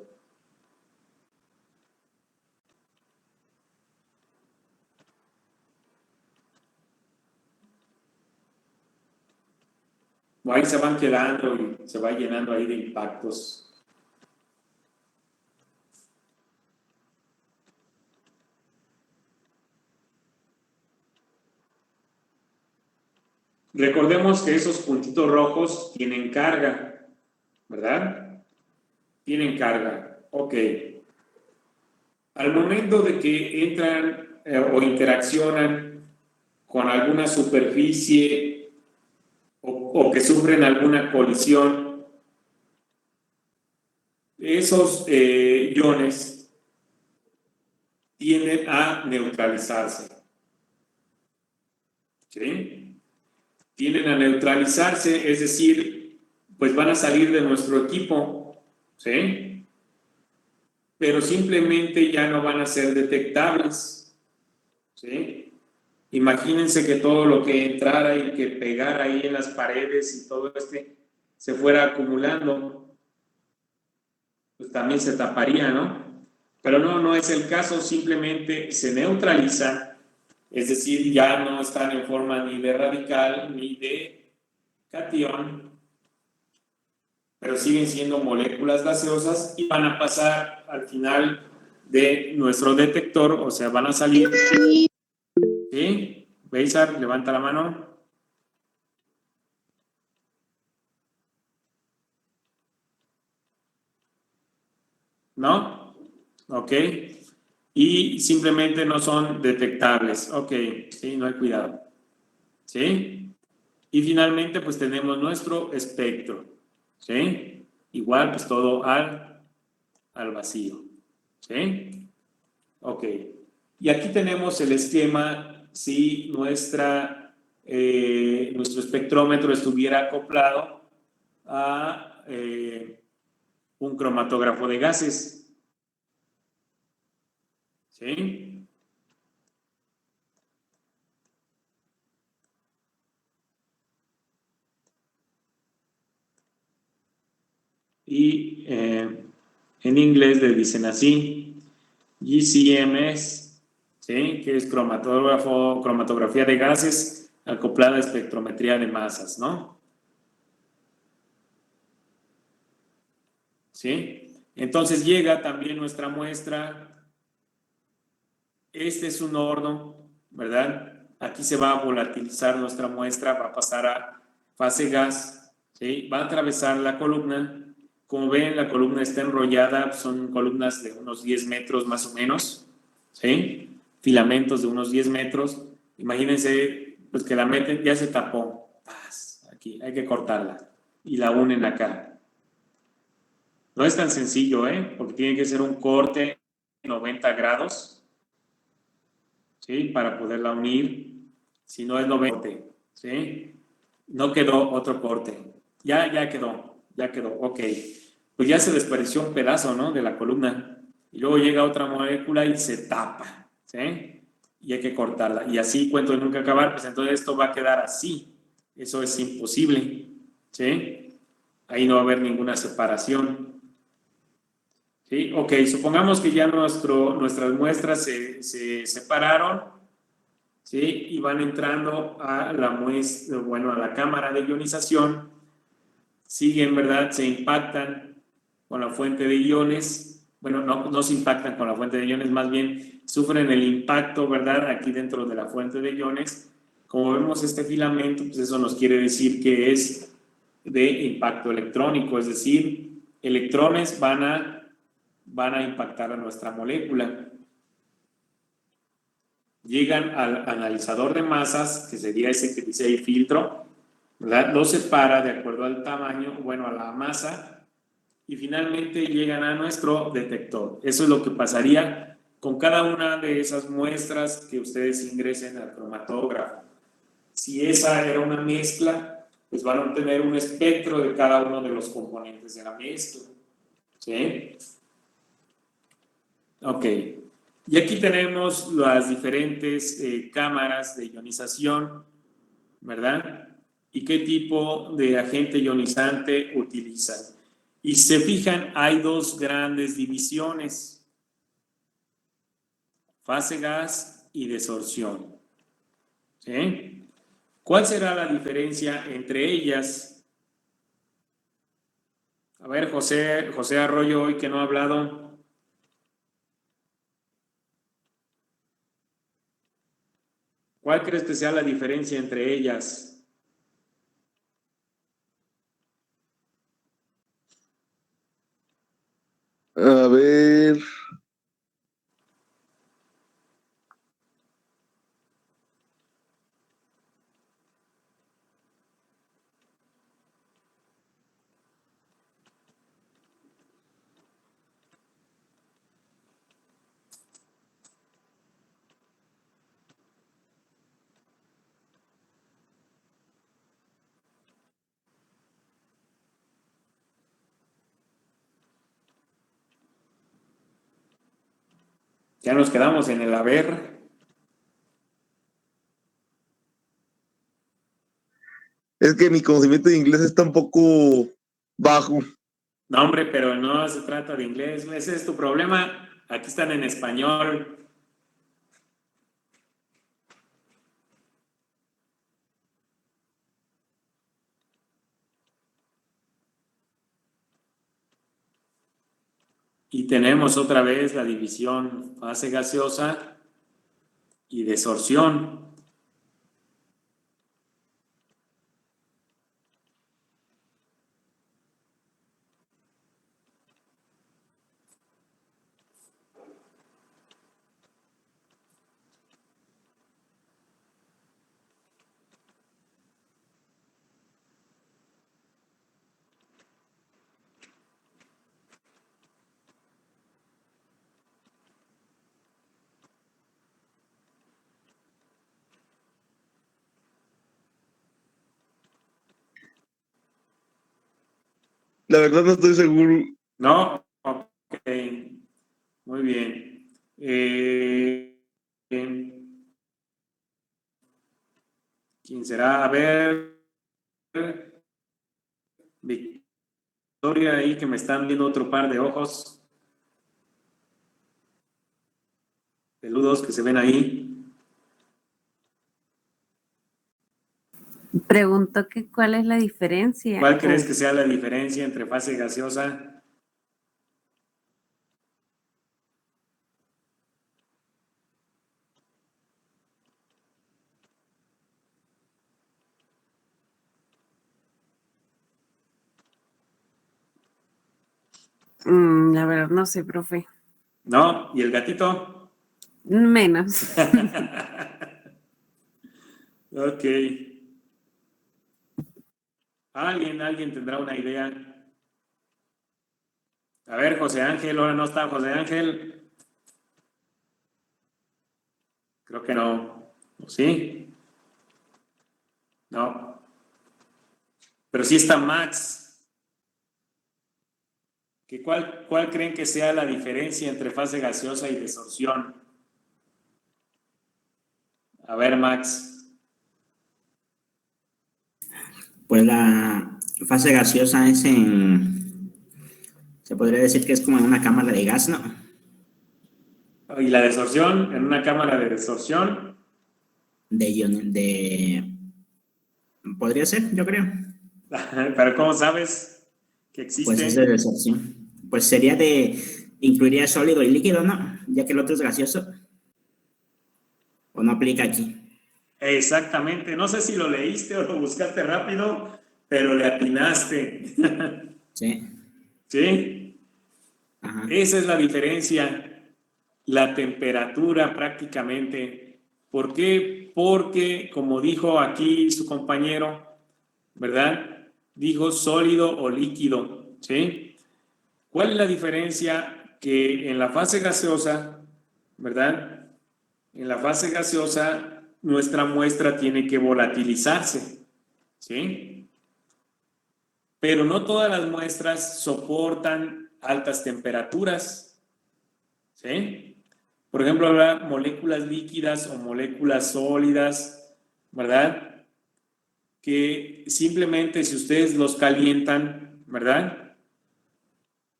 O ahí se van quedando y se va llenando ahí de impactos. Recordemos que esos puntitos rojos tienen carga, ¿verdad? Tienen carga. Ok. Al momento de que entran o interaccionan con alguna superficie o que sufren alguna colisión, esos iones tienden a neutralizarse. ¿Sí? Tienden a neutralizarse, es decir, pues van a salir de nuestro equipo, ¿sí? Pero simplemente ya no van a ser detectables, ¿sí? Imagínense que todo lo que entrara y que pegara ahí en las paredes y todo se fuera acumulando, pues también se taparía, ¿no? Pero no es el caso, simplemente se neutraliza, es decir, ya no están en forma ni de radical ni de catión, pero siguen siendo moléculas gaseosas y van a pasar al final de nuestro detector, o sea, van a salir. ¿Sí? Beisar, levanta la mano. ¿No? Ok. Y simplemente no son detectables. Ok, sí, no hay cuidado. ¿Sí? Y finalmente, pues tenemos nuestro espectro. ¿Sí? Igual, pues todo al vacío. ¿Sí? Ok. Y aquí tenemos el esquema si nuestro espectrómetro estuviera acoplado a un cromatógrafo de gases. ¿Sí? Y en inglés le dicen así, GCMS, ¿sí? Que es cromatografía de gases acoplada a espectrometría de masas, ¿no? ¿Sí? Entonces llega también nuestra muestra. Este es un horno, ¿verdad? aquí se va a volatilizar nuestra muestra, va a pasar a fase gas, ¿sí? Va a atravesar la columna. Como ven, la columna está enrollada, son columnas de unos 10 metros más o menos, ¿sí? Filamentos de unos 10 metros. Imagínense, pues que la meten, ya se tapó. Aquí, hay que cortarla y la unen acá. No es tan sencillo, porque tiene que ser un corte 90 grados, ¿sí? Para poderla unir. Si no es 90, ¿sí? No quedó otro corte. Ya quedó, ok. Pues ya se despareció un pedazo, ¿no? De la columna. Y luego llega otra molécula y se tapa, ¿sí? Y hay que cortarla. Y así, cuento de nunca acabar, pues entonces esto va a quedar así. Eso es imposible, ¿sí? Ahí no va a haber ninguna separación. ¿Sí? Ok, supongamos que ya nuestras muestras se separaron, ¿sí? Y van entrando a la muestra, bueno, a la cámara de ionización, siguen, ¿verdad? Se impactan con la fuente de iones, bueno, no se impactan con la fuente de iones, más bien sufren el impacto, ¿verdad? Aquí dentro de la fuente de iones. Como vemos este filamento, pues eso nos quiere decir que es de impacto electrónico, es decir, electrones van a impactar a nuestra molécula. Llegan al analizador de masas, que sería ese que dice ahí filtro, ¿verdad? Lo separa de acuerdo al tamaño, bueno, a la masa, y finalmente llegan a nuestro detector. Eso es lo que pasaría con cada una de esas muestras que ustedes ingresen al cromatógrafo. Si esa era una mezcla, pues van a obtener un espectro de cada uno de los componentes de la mezcla. ¿Sí? Ok. Y aquí tenemos las diferentes cámaras de ionización, ¿verdad? Y qué tipo de agente ionizante utilizan. Y si se fijan, hay dos grandes divisiones: fase gas y desorción. ¿Sí? ¿Cuál será la diferencia entre ellas? A ver, José Arroyo, hoy que no ha hablado. ¿Cuál crees que sea la diferencia entre ellas? A ver. Ya nos quedamos en el haber. Es que mi conocimiento de inglés está un poco bajo. No, hombre, pero no se trata de inglés. Ese es tu problema. Aquí están en español. Y tenemos otra vez la división fase gaseosa y desorción. La verdad no estoy seguro. ¿No? Ok. Muy bien. ¿Quién será? A ver. Victoria ahí, que me están viendo otro par de ojos peludos que se ven ahí. Preguntó que cuál es la diferencia. ¿Cuál crees que sea la diferencia entre fase gaseosa? La verdad, no sé, profe. ¿No? ¿Y el gatito? Menos. Ok. ¿Alguien tendrá una idea? A ver, José Ángel, ahora no está José Ángel. Creo que no. ¿O sí? No. Pero sí está Max. ¿Cuál creen que sea la diferencia entre fase gaseosa y desorción? A ver, Max. Pues la fase gaseosa es se podría decir que es como en una cámara de gas, ¿no? ¿Y la desorción? En una cámara de desorción. Podría ser, yo creo. Pero ¿cómo sabes que Pues es existe? de desorción. Pues incluiría sólido y líquido, ¿no? Ya que el otro es gaseoso. ¿O no aplica aquí? Exactamente. No sé si lo leíste o lo buscaste rápido, pero le atinaste. Sí. ¿Sí? Ajá. Esa es la diferencia. La temperatura prácticamente. ¿Por qué? Porque, como dijo aquí su compañero, ¿verdad? Dijo sólido o líquido, ¿sí? ¿Cuál es la diferencia? Que en la fase gaseosa, ¿verdad? En la fase gaseosa, nuestra muestra tiene que volatilizarse, ¿sí? Pero no todas las muestras soportan altas temperaturas, ¿sí? Por ejemplo, habrá moléculas líquidas o moléculas sólidas, ¿verdad? Que simplemente si ustedes los calientan, ¿verdad?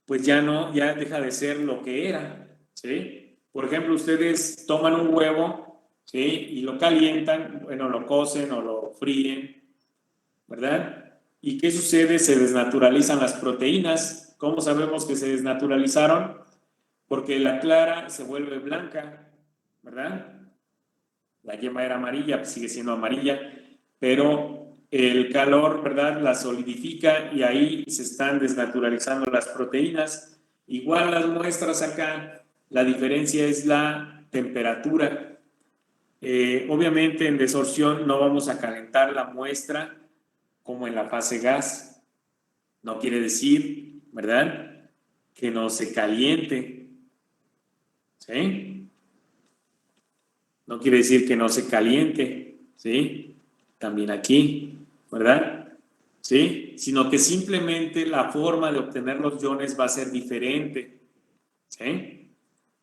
Pues ya deja de ser lo que era, ¿sí? Por ejemplo, ustedes toman un huevo, ¿sí? Y lo calientan, bueno, lo cocen o lo fríen, ¿verdad? ¿Y qué sucede? Se desnaturalizan las proteínas. ¿Cómo sabemos que se desnaturalizaron? Porque la clara se vuelve blanca, ¿verdad? La yema era amarilla, pues sigue siendo amarilla, pero el calor, ¿verdad? La solidifica y ahí se están desnaturalizando las proteínas. Igual las muestras acá, la diferencia es la temperatura. Obviamente en desorción no vamos a calentar la muestra como en la fase gas. No quiere decir, ¿verdad? Que no se caliente. ¿Sí? No quiere decir que no se caliente, ¿sí? También aquí, ¿verdad? ¿Sí? Sino que simplemente la forma de obtener los iones va a ser diferente, ¿sí?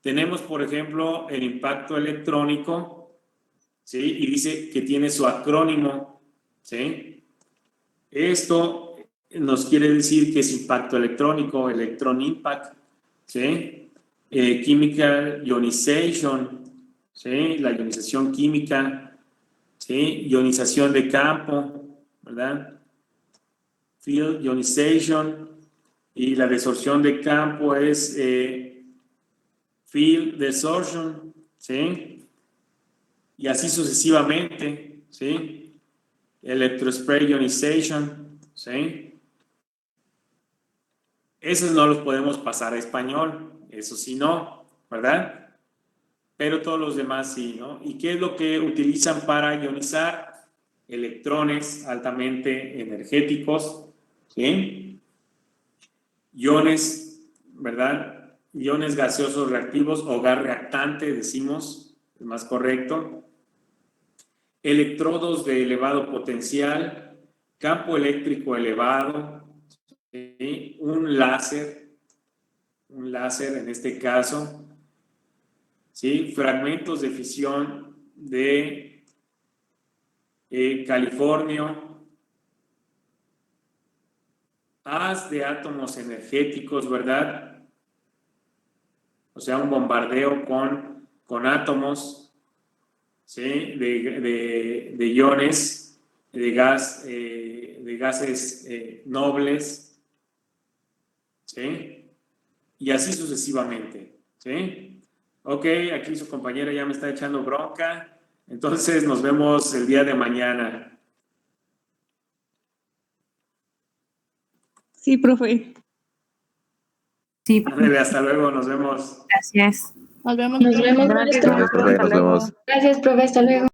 Tenemos, por ejemplo, el impacto electrónico, ¿sí? Y dice que tiene su acrónimo, ¿sí? Esto nos quiere decir que es impacto electrónico, electron impact, ¿sí? Chemical ionization, ¿sí? La ionización química, ¿sí? Ionización de campo, ¿verdad? Field ionization, y la desorción de campo es field desorption, ¿sí? Y así sucesivamente, ¿sí? Electrospray ionization, ¿sí? Esos no los podemos pasar a español, eso sí no, ¿verdad? Pero todos los demás sí, ¿no? ¿Y qué es lo que utilizan para ionizar? Electrones altamente energéticos, ¿sí? Iones, ¿verdad? Iones gaseosos reactivos o gas reactante, decimos, es más correcto. Electrodos de elevado potencial, campo eléctrico elevado, ¿sí? Un láser en este caso, ¿sí? Fragmentos de fisión de californio, haz de átomos energéticos, ¿verdad? O sea, un bombardeo con átomos, ¿sí? de iones, de gases nobles, ¿sí? Y así sucesivamente, ¿sí? Ok, aquí su compañera ya me está echando bronca, entonces nos vemos el día de mañana. Sí, profe. Sí, Ándale, hasta luego, nos vemos. gracias. Nos vemos. Nos vemos, Gracias, maestro. Gracias, profe, nos vemos. Gracias, profe. Hasta luego.